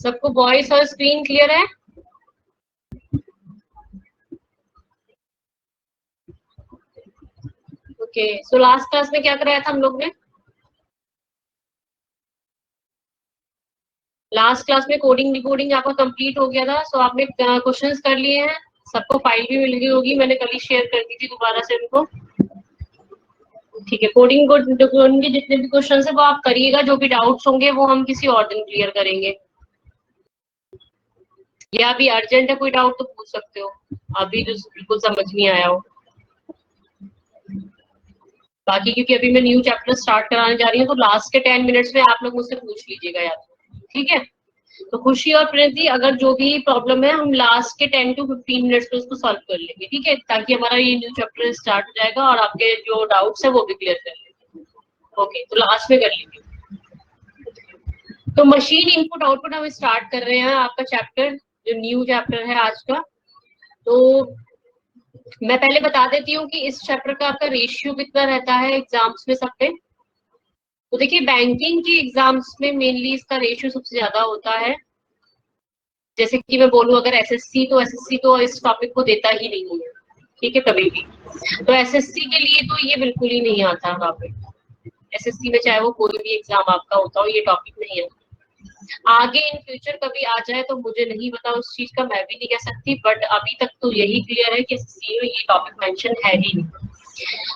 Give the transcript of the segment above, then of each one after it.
सबको वॉइस और screen clear है? ओके, सो लास्ट क्लास में क्या कराया था हम लोग ने? लास्ट क्लास में कोडिंग डिकोडिंग आपका कंप्लीट हो गया था, सो आपने क्वेश्चंस कर लिए हैं, सबको फाइल भी मिल गई होगी, मैंने कल ही शेयर कर दी थी दोबारा से उनको। ठीक है, कोडिंग डिकोडिंग के जितने भी क्वेश्चन है वो आप करिएगा, जो भी डाउट्स होंगे वो हम किसी और दिन क्लियर करेंगे, या अभी अर्जेंट है कोई डाउट तो पूछ सकते हो, अभी जो बिल्कुल समझ नहीं आया हो। बाकी क्योंकि अभी मैं न्यू चैप्टर स्टार्ट कराने जा रही हूँ, तो लास्ट के 10 मिनट्स में आप लोग मुझसे पूछ लीजिएगा यार, ठीक है? तो खुशी और प्रीति, अगर जो भी प्रॉब्लम है हम लास्ट के 10 to 15 मिनट्स में उसको सॉल्व कर लेंगे, ठीक है? ताकि हमारा ये न्यू चैप्टर स्टार्ट हो जाएगा और आपके जो डाउट्स है वो भी क्लियर कर लेंगे। ओके, तो लास्ट में कर लेंगे। तो मशीन इनपुट आउटपुट हम स्टार्ट कर रहे हैं, आपका चैप्टर जो न्यू चैप्टर है आज का। तो मैं पहले बता देती हूँ कि इस चैप्टर का आपका रेशियो कितना रहता है एग्जाम्स में सब पे। तो देखिए, बैंकिंग के एग्जाम्स में मेनली इसका रेशियो सबसे ज्यादा होता है। जैसे कि मैं बोलूं, अगर एसएससी तो इस टॉपिक को देता ही नहीं है, ठीक है, कभी भी। तो एसएससी के लिए तो ये बिल्कुल ही नहीं आता टॉपिक। एसएससी में चाहे वो कोई भी एग्जाम आपका होता हो, ये टॉपिक नहीं है। आगे इन फ्यूचर कभी आ जाए तो मुझे नहीं पता उस चीज का, मैं भी नहीं कह सकती, बट अभी तक तो यही क्लियर है कि एसएससी में ये टॉपिक मेंशन है ही नहीं।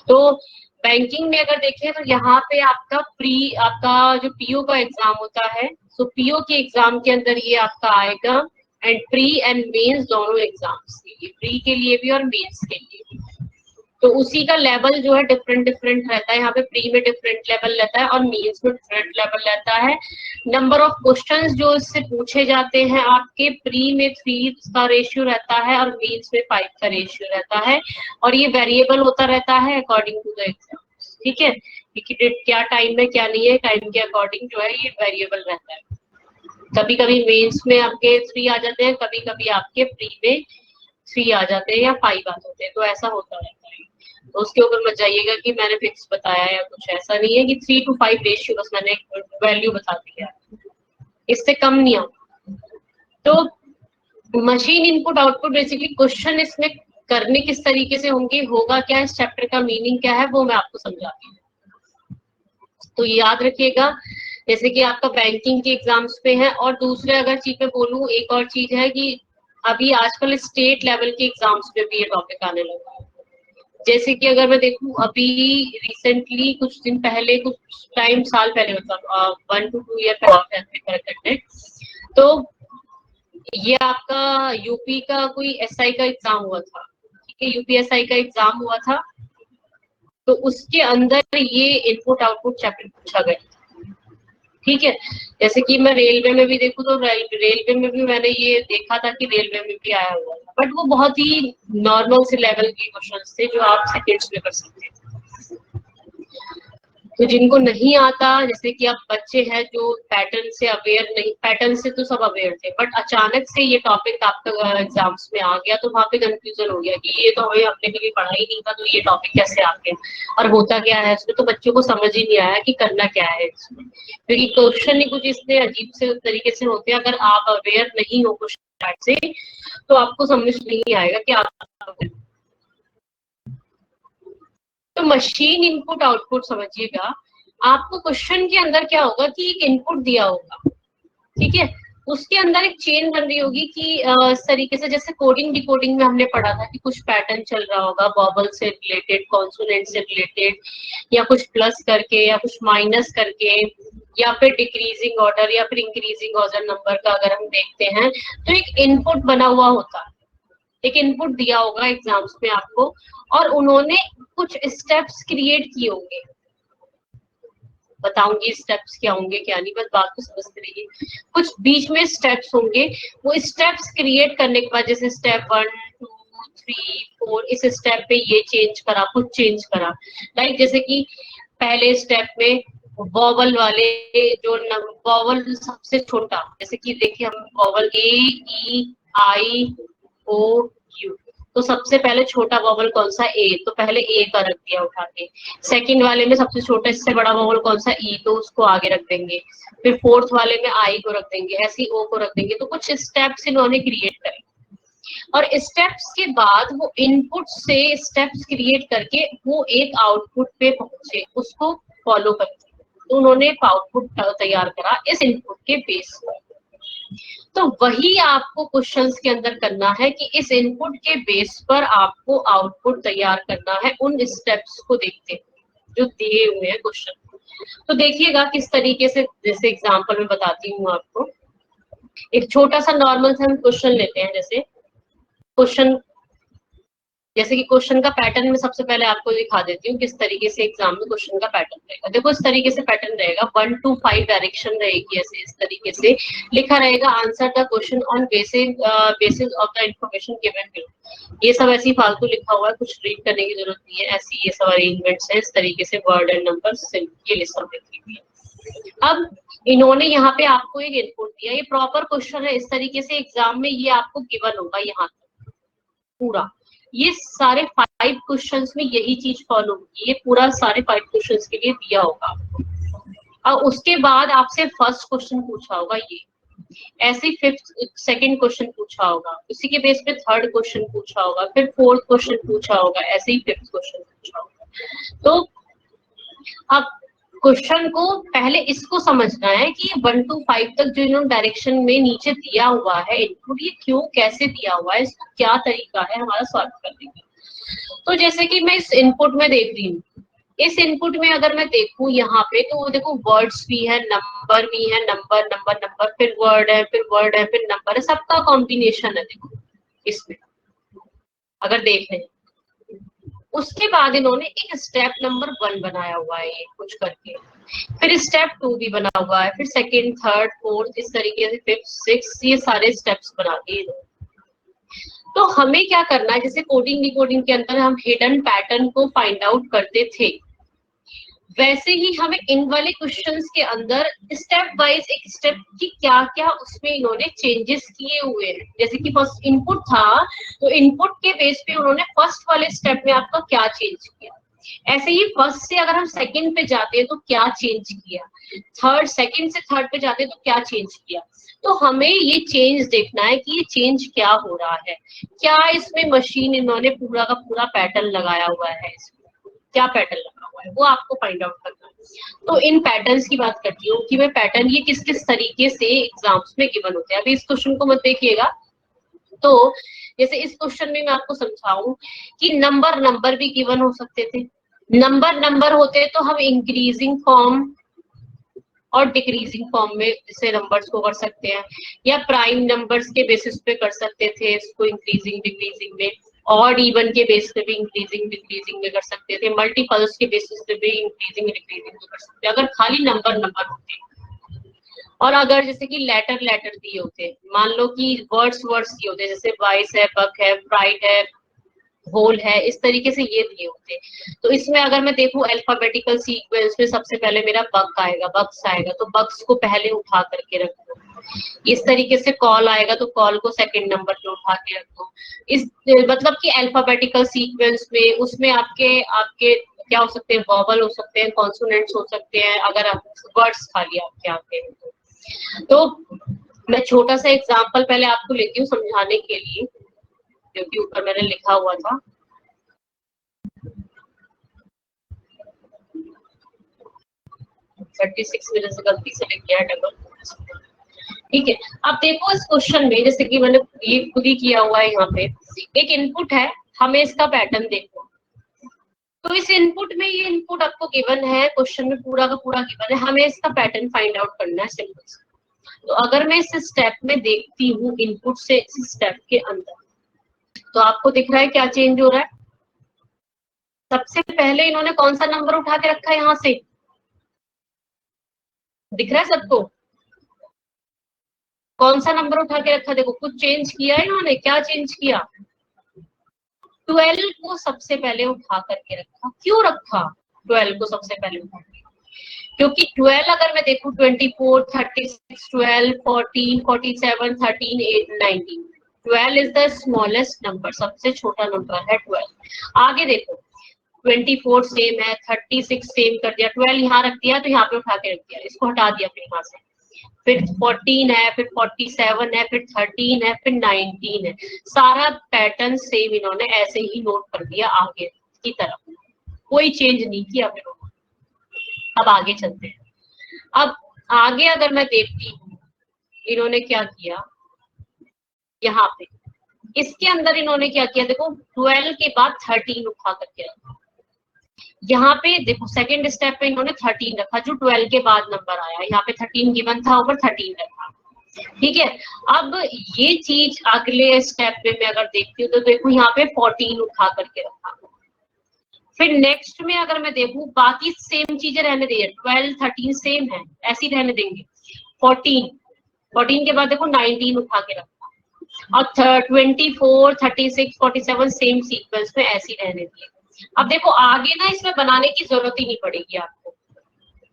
तो बैंकिंग में अगर देखें तो यहाँ पे आपका जो पीओ का एग्जाम होता है, सो पीओ के एग्जाम के अंदर ये आपका आएगा, एंड प्री एंड मेंस दोनों एग्जाम्स के लिए, प्री के लिए भी और मेंस के लिए भी। तो उसी का लेवल जो है डिफरेंट डिफरेंट रहता है, यहाँ पे प्री में डिफरेंट लेवल रहता है और मेंस में डिफरेंट लेवल रहता है। नंबर ऑफ क्वेश्चंस जो इससे पूछे जाते हैं, आपके प्री में 3 का रेशियो रहता है और मेंस में 5 का रेशियो रहता है, और ये वेरिएबल होता रहता है अकॉर्डिंग टू द एग्जाम, ठीक है? क्योंकि क्या टाइम है क्या नहीं है, टाइम के अकॉर्डिंग जो है ये वेरिएबल रहता है। कभी कभी मेंस में आपके 3 आ जाते हैं, कभी कभी आपके प्री में 3 आ जाते हैं या 5 आ जाते हैं, तो ऐसा होता रहता है। तो उसके ऊपर मत जाइएगा कि मैंने फिक्स बताया या कुछ, ऐसा नहीं है कि 3 to 5 रेशियो, बस मैंने एक वैल्यू बता दी है, इससे कम नहीं आता। तो machine input output basically question इसमें करने किस तरीके से होंगे, होगा क्या, इस चैप्टर का मीनिंग क्या है, वो मैं आपको समझाती हूँ। तो याद रखिएगा, जैसे कि आपका बैंकिंग के एग्जाम्स पे है, और दूसरे अगर चीज में बोलूँ, एक और चीज है कि अभी आजकल स्टेट लेवल के एग्जाम्स पे भी ये टॉपिक आने लगा है। जैसे कि अगर मैं देखूं, अभी रिसेंटली कुछ दिन पहले, कुछ टाइम साल पहले, मतलब 1 to 2 ईयर पहले, तो ये आपका यूपी का कोई एसआई का एग्जाम हुआ था, ठीक है? यूपीएसआई का एग्जाम हुआ था, तो उसके अंदर ये इनपुट आउटपुट चैप्टर पूछा गया, ठीक है? जैसे कि मैं रेलवे में भी देखूं तो रेलवे में भी मैंने ये देखा था कि रेलवे में भी आया हुआ था, बट वो बहुत ही नॉर्मल से लेवल के क्वेश्चन थे जो आप सेकेंड्स में कर सकते थे। तो जिनको नहीं आता, जैसे कि आप बच्चे हैं जो पैटर्न से अवेयर नहीं, पैटर्न से तो सब अवेयर थे, बट अचानक से ये टॉपिक आपका एग्जाम्स में आ गया, तो वहां पे कंफ्यूजन हो गया कि ये तो हमें अपने कभी पढ़ा ही नहीं था, तो ये टॉपिक कैसे आ गया और होता क्या है इसमें। तो बच्चों को समझ ही नहीं आया कि करना क्या है इसमें, क्योंकि क्वेश्चन ही कुछ इतने अजीब से तरीके से होते हैं, अगर आप अवेयर नहीं हो क्वेश्चन से तो आपको समझ नहीं आएगा कि आप। तो मशीन इनपुट आउटपुट समझिएगा, आपको क्वेश्चन के अंदर क्या होगा कि एक इनपुट दिया होगा, ठीक है? उसके अंदर एक चेन बन रही होगी कि इस तरीके से, जैसे कोडिंग डिकोडिंग में हमने पढ़ा था कि कुछ पैटर्न चल रहा होगा, वॉवल से रिलेटेड, कॉन्सोनेंट से रिलेटेड, या कुछ प्लस करके या कुछ माइनस करके, या फिर डिक्रीजिंग ऑर्डर या फिर इंक्रीजिंग ऑर्डर नंबर का अगर हम देखते हैं, तो एक इनपुट बना हुआ होता है, एक इनपुट दिया होगा एग्जाम्स में आपको, और उन्होंने कुछ स्टेप्स क्रिएट किए होंगे। बताऊंगी स्टेप्स क्या होंगे क्या नहीं, बस बात को समझते रहिए। कुछ बीच में स्टेप्स होंगे, वो स्टेप्स क्रिएट करने के बाद, जैसे स्टेप 1 2 3 4, इस स्टेप पे ये चेंज करा, कुछ चेंज करा, लाइक जैसे कि पहले स्टेप में वॉवल वाले, जो वॉवल सबसे छोटा, जैसे कि देखिए हम vowel A E I O you, तो सबसे पहले छोटा वॉवल कौन सा, ए, तो पहले ए का रख दिया उठा के। सेकंड वाले में सबसे छोटा इससे बड़ा वॉवल कौन सा, ई, तो उसको आगे रख देंगे। फिर फोर्थ वाले में आई को रख देंगे, ऐसे ओ को रख देंगे। तो कुछ स्टेप्स इन्होंने क्रिएट करे और स्टेप्स के बाद वो इनपुट से स्टेप्स क्रिएट करके वो एक आउटपुट पे पहुंचे, उसको फॉलो करके। तो उन्होंने एक आउटपुट तैयार करा इस इनपुट के बेस पर। तो वही आपको क्वेश्चंस के अंदर करना है कि इस इनपुट के बेस पर आपको आउटपुट तैयार करना है उन स्टेप्स को देखते हुए जो दिए हुए हैं क्वेश्चन। तो देखिएगा किस तरीके से, जैसे एग्जांपल में बताती हूँ आपको। एक छोटा सा नॉर्मल सा हम क्वेश्चन लेते हैं। जैसे कि क्वेश्चन का पैटर्न मैं सबसे पहले आपको दिखा देती हूँ किस तरीके से एग्जाम में क्वेश्चन का पैटर्न रहेगा। देखो इस तरीके से पैटर्न रहेगा, 1 to 5 डायरेक्शन रहेगी, ऐसे इस तरीके से लिखा रहेगा, answer the question on basis of the information given below. ये सब ऐसे ही फालतू लिखा हुआ है, कुछ रीड करने की जरूरत नहीं है, ऐसी ये सब अरेंजमेंट्स है इस तरीके से, वर्ड एंड नंबर ये लिस्ट सब लिखी हुई है। अब इन्होंने यहाँ पे आपको एक इनपुट दिया, ये प्रॉपर क्वेश्चन है, इस तरीके से एग्जाम में ये आपको गिवन होगा यहाँ तक पूरा। ये सारे 5 क्वेश्चंस में यही चीज फॉलो होगी, ये पूरा सारे 5 क्वेश्चंस के लिए दिया होगा। और उसके बाद आपसे फर्स्ट क्वेश्चन पूछा होगा, ये ऐसे ही फिफ्थ सेकंड क्वेश्चन पूछा होगा, उसी के बेस पे थर्ड क्वेश्चन पूछा होगा, फिर फोर्थ क्वेश्चन पूछा होगा, ऐसे ही फिफ्थ क्वेश्चन पूछा होगा। तो अब क्वेश्चन को पहले इसको समझना है कि 1 to 5 तक जो इन्होंने डायरेक्शन में नीचे दिया हुआ है इनपुट, ये क्यों कैसे दिया हुआ है, इसका क्या तरीका है हमारा सॉल्व करने का। तो जैसे कि मैं इस इनपुट में देख रही हूँ, इस इनपुट में अगर मैं देखूं यहाँ पे, तो देखो वर्ड्स भी है, नंबर भी है, नंबर नंबर नंबर, फिर वर्ड है, फिर वर्ड है, फिर नंबर है, सबका कॉम्बिनेशन है देखो इसमें अगर देख लें। उसके बाद इन्होंने एक स्टेप नंबर 1 बनाया हुआ है, ये कुछ करके, फिर स्टेप 2 भी बना हुआ है, फिर सेकंड, थर्ड, फोर्थ, इस तरीके से फिफ्थ, सिक्स्थ, ये सारे स्टेप्स बना दिए। तो हमें क्या करना है, जैसे कोडिंग डिकोडिंग के अंदर हम हिडन पैटर्न को फाइंड आउट करते थे, वैसे ही हमें इन वाले क्वेश्चंस के अंदर स्टेप वाइज एक स्टेप की क्या क्या उसमें इन्होंने चेंजेस किए हुए हैं। जैसे कि फर्स्ट इनपुट था, तो इनपुट के बेस पे उन्होंने फर्स्ट वाले स्टेप में आपका क्या चेंज किया, ऐसे ही फर्स्ट से अगर हम सेकंड पे जाते हैं तो क्या चेंज किया, थर्ड, सेकंड से थर्ड पे जाते हैं तो क्या चेंज किया। तो हमें ये चेंज देखना है कि ये चेंज क्या हो रहा है, क्या इसमें मशीन इन्होंने पूरा का पूरा पैटर्न लगाया हुआ है, इसमें क्या पैटर्न लगा हुआ है वो आपको फाइंड आउट करना है। तो इन पैटर्न्स की बात करती हूँ कि मैं पैटर्न ये किस किस तरीके से एग्जाम्स में गिवन होते हैं। अभी इस क्वेश्चन को मत देखिएगा, तो जैसे इस क्वेश्चन में मैं आपको समझाऊं कि नंबर नंबर भी गिवन हो सकते थे। नंबर नंबर होते तो हम इंक्रीजिंग फॉर्म और डिक्रीजिंग फॉर्म में इसे नंबर्स को कर सकते हैं, या प्राइम नंबर्स के बेसिस पे कर सकते थे इसको इंक्रीजिंग डिक्रीजिंग में, ऑड इवन के बेस पे भी इंक्रीजिंग डिक्रीजिंग में कर सकते थे, मल्टीपल्स के बेसिस पे भी इंक्रीजिंग डिक्रीजिंग में कर सकते थे अगर खाली नंबर नंबर होते। और अगर जैसे कि लेटर लेटर दिए होते, मान लो कि वर्ड्स वर्ड्स दिए होते, जैसे वाइस है, बक है, फ्राइड है, होल है, इस तरीके से ये दिए होते। तो इसमें अगर मैं देखूं अल्फाबेटिकल सीक्वेंस में सबसे पहले मेरा बक आएगा, बक्स आएगा, तो बक्स को पहले उठा करके रख दो। इस तरीके से कॉल आएगा तो कॉल को सेकंड नंबर पे उठा के रख दो। इस मतलब कि अल्फाबेटिकल सीक्वेंस में उसमें आपके आपके क्या हो सकते हैं, वॉवल हो सकते हैं, कॉन्सोनेंट्स हो सकते हैं, अगर आप वर्ड्स खाली आपके आते हैं तो मैं छोटा सा एग्जांपल पहले आपको लेती हूँ समझाने के लिए, जो कि ऊपर मैंने लिखा हुआ था। थर्टी सिक्स मेरे से गलती से लिख गया डबल, ठीक है। अब देखो इस क्वेश्चन में, जैसे कि मैंने ये खुद ही किया हुआ है, यहाँ पे एक इनपुट है, हमें इसका पैटर्न देखो। तो इस इनपुट में, ये इनपुट आपको गिवन है, क्वेश्चन में पूरा का पूरा गिवन है, हमें इसका पैटर्न फाइंड आउट करना है सिंपल से। तो अगर मैं इस स्टेप में देखती हूँ इनपुट से इस स्टेप के अंदर, तो आपको दिख रहा है क्या चेंज हो रहा है। सबसे पहले इन्होंने कौन सा नंबर उठा के रखा है, यहाँ से दिख रहा है सबको, कौन सा नंबर उठा के रखा, देखो कुछ चेंज किया है इन्होंने, क्या चेंज किया, 12 को सबसे पहले उठा करके रखा। क्यों रखा 12 को सबसे पहले उठा के, क्योंकि 12 अगर मैं देखूं 24, 36, 12, 14, 47, 13, 8, 19, 12 इज द स्मॉलेस्ट नंबर, सबसे छोटा नंबर है 12। आगे देखो 24 सेम है, 36 सेम कर दिया, 12 यहाँ रख दिया तो यहाँ पे उठा के रख दिया, इसको हटा दिया फिर यहाँ से, फिर 14 है, फिर 47 है, फिर 13 है, फिर 19 है। सारा पैटर्न सेम इन्होंने ऐसे ही नोट कर दिया आगे की तरफ, कोई चेंज नहीं किया फिर उन्होंने। अब आगे चलते हैं। अब आगे अगर मैं देखती हूँ इन्होंने क्या किया, यहाँ पे इसके अंदर इन्होंने क्या किया, देखो 12 के बाद 13 उठा करके रखा। यहाँ पे देखो सेकंड स्टेप पे इन्होंने 13 रखा, जो 12 के बाद नंबर आया, यहाँ पे 13 गिवन था, ऊपर 13 रखा। ठीक है, अब ये चीज अगले स्टेप पे मैं अगर देखती हूँ तो देखो यहाँ पे 14 उठा करके रखा। फिर नेक्स्ट में अगर मैं देखूं बाकी सेम चीजें रहने देंगे, 12 13 सेम है ऐसी रहने देंगे, 14 के बाद देखो 19 उठा के रखा, और 24 36 47 सेम सीक्वेंस में ऐसी रहने दिए। अब देखो आगे ना इसमें बनाने की जरूरत ही नहीं पड़ेगी आपको,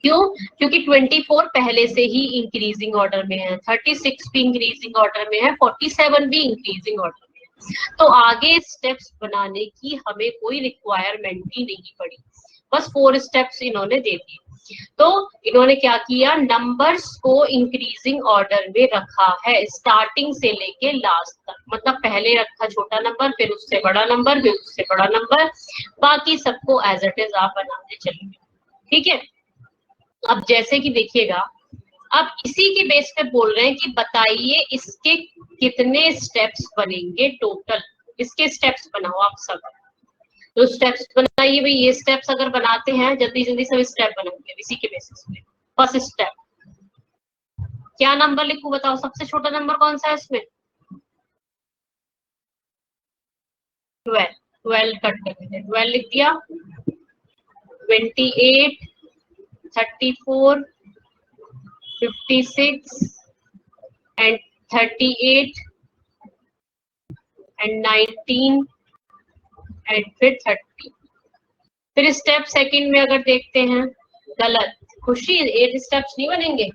क्यों? क्योंकि 24 पहले से ही इंक्रीजिंग ऑर्डर में है, 36 भी इंक्रीजिंग ऑर्डर में है, 47 भी इंक्रीजिंग ऑर्डर में है, तो आगे स्टेप्स बनाने की हमें कोई रिक्वायरमेंट ही नहीं पड़ी, बस 4 स्टेप्स इन्होंने दे दिए। तो इन्होंने क्या किया, नंबर्स को इंक्रीजिंग ऑर्डर में रखा है स्टार्टिंग से लेके लास्ट तक, मतलब पहले रखा छोटा नंबर, फिर उससे बड़ा नंबर, फिर उससे बड़ा नंबर, बाकी सबको एज इट इज आप बनाते चलेंगे। ठीक है, अब जैसे कि देखिएगा, अब इसी के बेस पे बोल रहे हैं कि बताइए इसके कितने स्टेप्स बनेंगे टोटल, इसके स्टेप्स बनाओ आप सब, तो स्टेप्स बनाइए भाई, ये स्टेप्स अगर बनाते हैं जल्दी जल्दी सब स्टेप बनाएंगे इसी के बेसिस पे। फर्स्ट स्टेप क्या नंबर लिखूं बताओ, सबसे छोटा नंबर कौन सा है इसमें, 12, 12 कट कर देते, 12 लिख दिया, 28 34 56 एंड 38 एंड 19 एंड फिर 30। फिर स्टेप सेकंड में अगर देखते हैं, गलत, खुशी 8 स्टेप्स नहीं बनेंगे,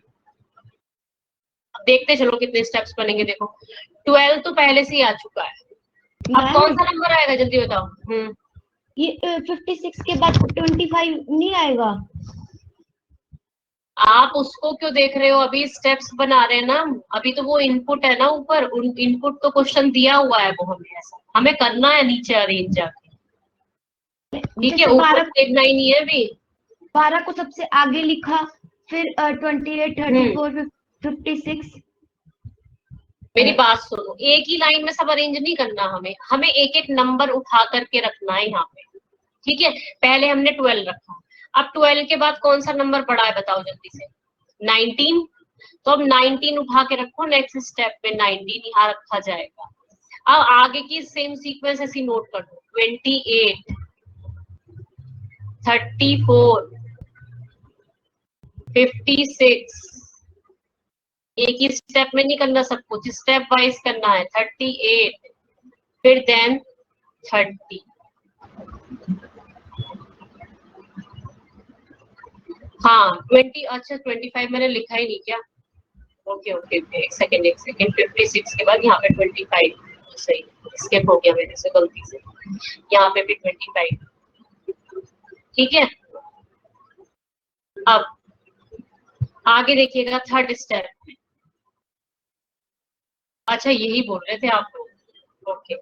देखते चलो कितने स्टेप्स बनेंगे। देखो 12 तो पहले से ही आ चुका है, अब कौन सा नंबर आएगा जल्दी बताओ। ये 56 के बाद 25 नहीं आएगा? आप उसको क्यों देख रहे हो, अभी स्टेप्स बना रहे हैं ना, अभी तो वो इनपुट है ना ऊपर, उन इनपुट तो क्वेश्चन दिया हुआ है वो, हमें ऐसा हमें करना है नीचे अरेंज जाके। ठीक है, ऊपर देखना ही नहीं है अभी। 12 को सबसे आगे लिखा, फिर 28 34 56। मेरी बात सुनो, एक ही लाइन में सब अरेंज नहीं करना, हमें हमें एक एक नंबर उठा करके रखना है यहाँ पे। ठीक है, पहले हमने 12 रखा, अब 12 के बाद कौन सा नंबर पड़ा है बताओ जल्दी से, 19, तो अब 19 उठा के रखो, नेक्स्ट स्टेप पे 19 यहाँ रखा जाएगा। अब आगे की सेम सीक्वेंस ऐसी नोट कर दो, 28 34 56, एक ही स्टेप में नहीं करना सब कुछ, स्टेप वाइज करना है, 38 फिर देन 30। हाँ 20, अच्छा 25 मैंने लिखा ही नहीं क्या, ओके ओके ओके, एक सेकेंड 56 के बाद यहाँ पे 25, सही स्किप हो गया मेरे से गलती से, यहाँ पे भी 25। ठीक है, अब आगे देखिएगा थर्ड स्टेप में, अच्छा यही बोल रहे थे आप लोग, ओके।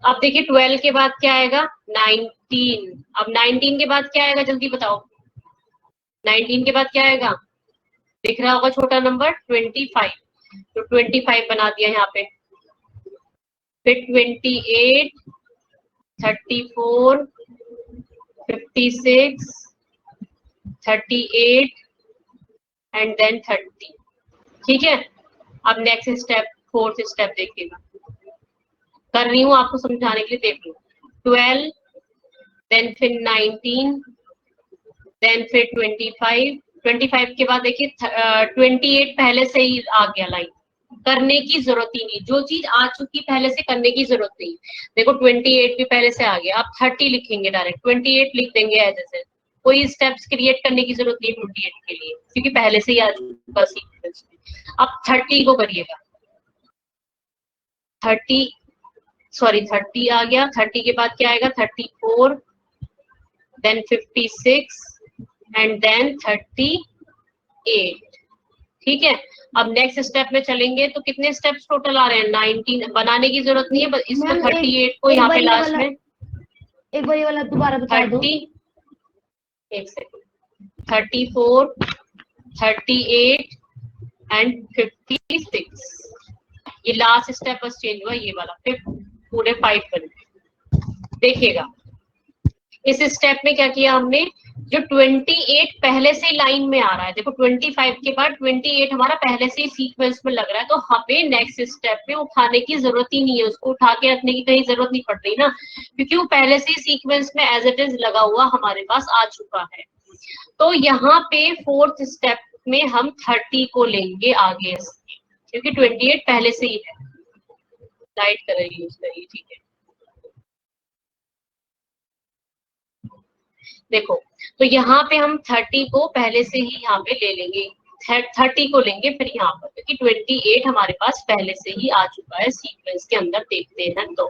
अब देखिए 12 के बाद क्या आएगा, 19, अब 19 के बाद क्या आएगा जल्दी बताओ, 19 के बाद क्या आएगा, दिख रहा होगा छोटा नंबर 25, तो 25 बना दिया यहाँ पे, फिर 28 34 56 38 एंड देन 30। ठीक है, अब नेक्स्ट स्टेप फोर्थ स्टेप देखिएगा, कर रही हूँ आपको समझाने के लिए, देख लो, 12 देन फिर 19 देन फिर 25 के बाद देखिए 28 पहले से ही आ गया लाइन, करने की जरूरत ही नहीं, जो चीज आ चुकी पहले से करने की जरूरत नहीं। देखो 28 भी पहले से आ गया, आप 30 लिखेंगे, डायरेक्ट 28 लिख देंगे एज एज, कोई स्टेप्स क्रिएट करने की जरूरत नहीं 28 के लिए, क्योंकि पहले से ही आ चुका सीक्वेंस। अब 30 को करिएगा, 30 आ गया, 30 के बाद क्या आएगा 34, देन 56 एंड देन 38। ठीक है, अब नेक्स्ट स्टेप में चलेंगे तो कितने स्टेप्स टोटल आ रहे हैं 19। बनाने की जरूरत नहीं है, इसको 38 को यहाँ पे लास्ट में एक बार ये वाला दोबारा बता दो। 30, एक सेकंड, 34, 38 एंड 56, ये लास्ट स्टेप बस चेंज हुआ ये वाला, फिर पूरे 5 बन गए। देखिएगा इस स्टेप में क्या किया हमने, जो 28 पहले से लाइन में आ रहा है, देखो 25 के बाद 28 हमारा पहले से ही सीक्वेंस में लग रहा है, तो हमें नेक्स्ट स्टेप में उठाने की जरूरत ही नहीं है, उसको उठा के रखने की कहीं जरूरत नहीं पड़ रही ना, क्योंकि वो पहले से ही सीक्वेंस में एज इट इज लगा हुआ हमारे पास आ चुका है। तो यहाँ पे 4th स्टेप में हम 30 को लेंगे आगे, क्योंकि 28 पहले से ही है। लाइट कलर यूज करिए, ठीक है। देखो तो यहाँ पे हम 30 को पहले से ही यहाँ पे ले लेंगे, 30 को लेंगे फिर यहाँ पर, क्योंकि 28 हमारे पास पहले से ही आ चुका है सीक्वेंस के अंदर, देखते हैं तो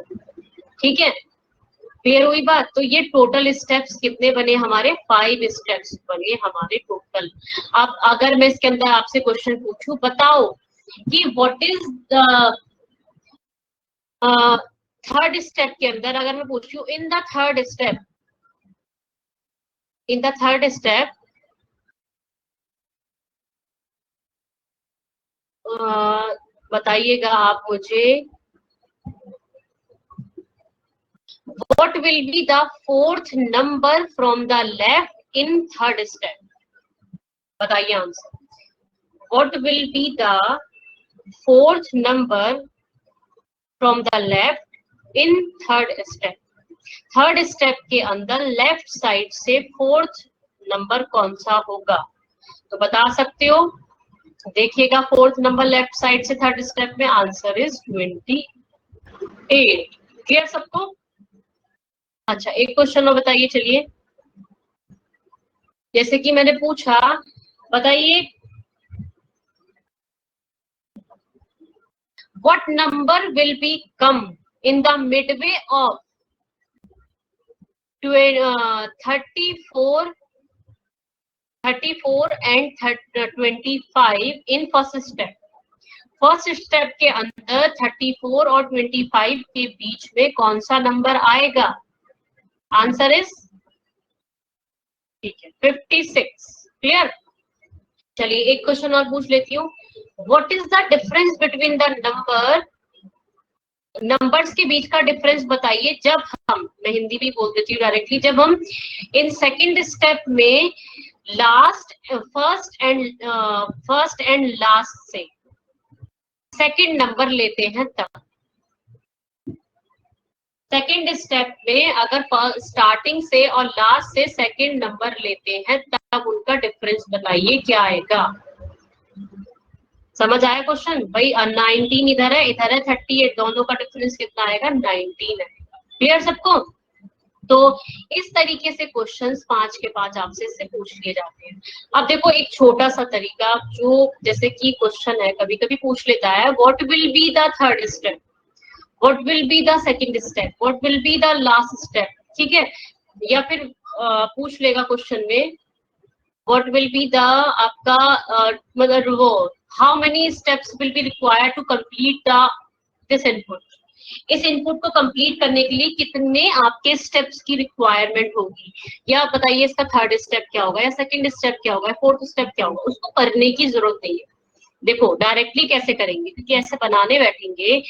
ठीक है। क्लियर हुई बात। तो ये टोटल स्टेप्स कितने बने हमारे, 5 स्टेप्स बने हमारे टोटल। अब अगर मैं इसके अंदर आपसे क्वेश्चन पूछूं, बताओ कि व्हाट इज थर्ड स्टेप के अंदर, अगर मैं पूछूं इन द थर्ड स्टेप बताइएगा आप मुझे, what will be the 4th number from the left in third step? बताइए answer. What will be the 4th number from the left in third step? Third step के अंदर left side से 4th number कौन सा होगा, तो बता सकते हो। देखिएगा 4th नंबर लेफ्ट साइड से थर्ड स्टेप में, आंसर इज 28। क्लियर सबको। अच्छा एक क्वेश्चन और बताइए, चलिए जैसे कि मैंने पूछा, बताइए what number will be come in the midway of 34 and 25 in first step। First step के अंदर 34 और 25 के बीच में कौन सा नंबर आएगा, आंसर इज, ठीक है 56। क्लियर। चलिए एक क्वेश्चन और पूछ लेती हूँ, what is the difference between the numbers के बीच का डिफरेंस बताइए, जब हम, मैं हिंदी भी बोल देती हूँ डायरेक्टली, जब हम इन सेकंड स्टेप में फर्स्ट एंड लास्ट से सेकंड नंबर लेते हैं, तब सेकंड स्टेप में अगर स्टार्टिंग से और लास्ट से सेकंड नंबर लेते हैं, तब उनका डिफरेंस बताइए क्या आएगा। समझ आया क्वेश्चन भाई। 19 इधर है 38, दोनों का डिफरेंस कितना आएगा, 19 है। क्लियर सबको। तो इस तरीके से क्वेश्चंस 5 के 5 आपसे इससे पूछ लिए जाते हैं। अब देखो एक छोटा सा तरीका, जो जैसे कि क्वेश्चन है कभी कभी पूछ लेता है, what will be the third step, what will be the second step, what will be the last step, ठीक है। या फिर पूछ लेगा क्वेश्चन में, व्हाट विल बी द आपका मतलब वो how many steps will be required to complete this input. इस इनपुट को कंप्लीट करने के लिए कितने आपके स्टेप्स की रिक्वायरमेंट होगी, या बताइए इसका थर्ड स्टेप क्या होगा, या सेकंड स्टेप क्या होगा, फोर्थ स्टेप क्या होगा, उसको करने की जरूरत नहीं है। देखो डायरेक्टली कैसे करेंगे, क्योंकि ऐसे बनाने बैठेंगे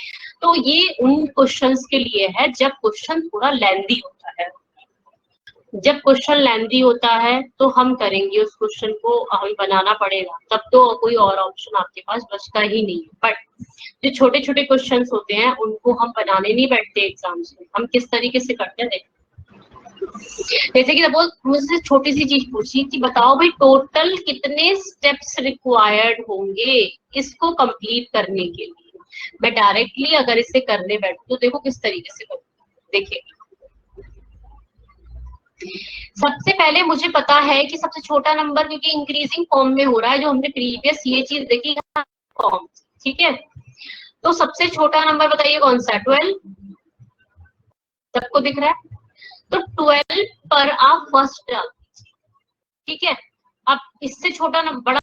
तो ये उन क्वेश्चंस के लिए है जब क्वेश्चन थोड़ा लेंदी होता है। जब क्वेश्चन लेंदी होता है तो हम करेंगे, उस क्वेश्चन को हमें बनाना पड़ेगा, तब तो कोई और ऑप्शन आपके पास बचता ही नहीं है। बट जो छोटे छोटे क्वेश्चंस होते हैं उनको हम बनाने नहीं बैठते एग्जाम्स में। हम किस तरीके से करते हैं, जैसे कि सपोज मुझसे छोटी सी चीज पूछी कि बताओ भाई टोटल कितने स्टेप्स रिक्वायर्ड होंगे इसको कंप्लीट करने के लिए, मैं डायरेक्टली अगर इसे करने बैठूं तो देखो किस तरीके से करूँ। देखिए सबसे पहले मुझे पता है कि सबसे छोटा नंबर क्योंकि इंक्रीजिंग फॉर्म में हो रहा है, जो हमने प्रीवियस ये चीज देखी फॉर्म, ठीक है। तो सबसे छोटा नंबर बताइए कौन सा है? 12। सबको दिख रहा है? तो 12 पर आप फर्स्ट डाल, ठीक है। अब इससे छोटा नंबर बड़ा,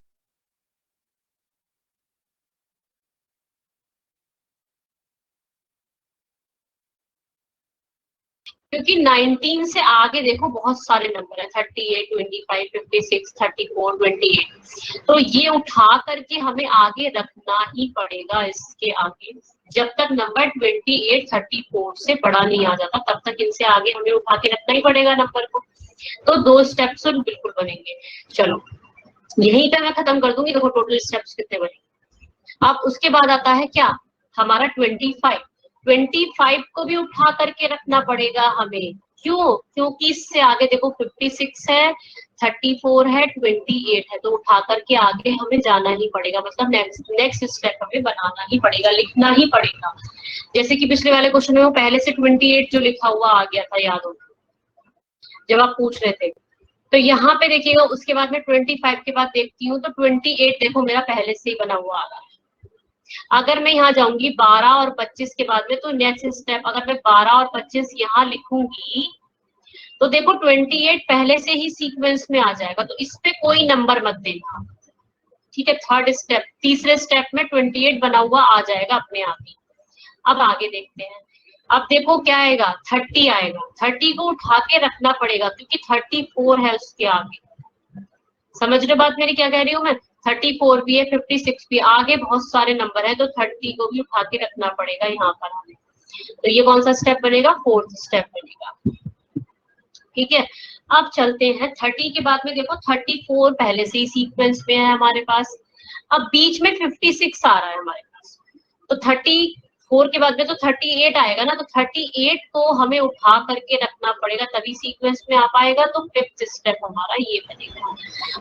क्योंकि 19 से आगे देखो बहुत सारे नंबर है, 38, 25, 56, 34, 28। तो ये उठा करके हमें आगे रखना ही पड़ेगा इसके आगे, जब तक नंबर 28, 34 से बड़ा नहीं आ जाता तब तक इनसे आगे हमें उठा के रखना ही पड़ेगा नंबर को। तो 2 स्टेप्स तो बिल्कुल बनेंगे। चलो यहीं पे मैं खत्म कर दूंगी, देखो टोटल स्टेप्स कितने बने। अब उसके बाद आता है क्या हमारा 25। 25 को भी उठा करके रखना पड़ेगा हमें, क्यों? क्योंकि इससे आगे देखो 56 है, 34 है, 28 है, तो उठा करके आगे हमें जाना ही पड़ेगा, मतलब नेक्स्ट स्टेप हमें बनाना ही पड़ेगा, लिखना ही पड़ेगा। जैसे कि पिछले वाले क्वेश्चन में वो पहले से 28 जो लिखा हुआ आ गया था, याद हो जब आप पूछ रहे थे। तो यहाँ पे देखिएगा, उसके बाद में 25 के बाद देखती हूँ तो 28 देखो मेरा पहले से ही बना हुआ आ रहा है। अगर मैं यहाँ जाऊंगी 12 और 25 के बाद में, तो नेक्स्ट स्टेप अगर मैं 12 और 25 यहाँ लिखूंगी तो देखो 28 पहले से ही सीक्वेंस में आ जाएगा, तो इस पे कोई नंबर मत देना, ठीक है। थर्ड स्टेप, तीसरे स्टेप में 28 बना हुआ आ जाएगा अपने आप ही। अब आगे देखते हैं। अब देखो क्या आएगा, 30 आएगा। 30 को उठा के रखना पड़ेगा क्योंकि 34 है उसके आगे। समझ रहे बात मेरी क्या कह रही हूँ मैं? 34 भी है, 56 भी, आगे बहुत सारे नंबर है, तो 30 को भी उठा के रखना पड़ेगा यहाँ पर हमें। तो ये कौन सा स्टेप बनेगा? फोर्थ स्टेप बनेगा, ठीक है। अब चलते हैं 30 के बाद में, देखो 34 पहले से ही सीक्वेंस में है हमारे पास। अब बीच में 56 आ रहा है हमारे पास, तो 34 के बाद में तो 38 आएगा ना, तो 38 को हमें उठा करके रखना पड़ेगा तभी सीक्वेंस में आ पाएगा, तो फिफ्थ स्टेप हमारा ये बनेगा।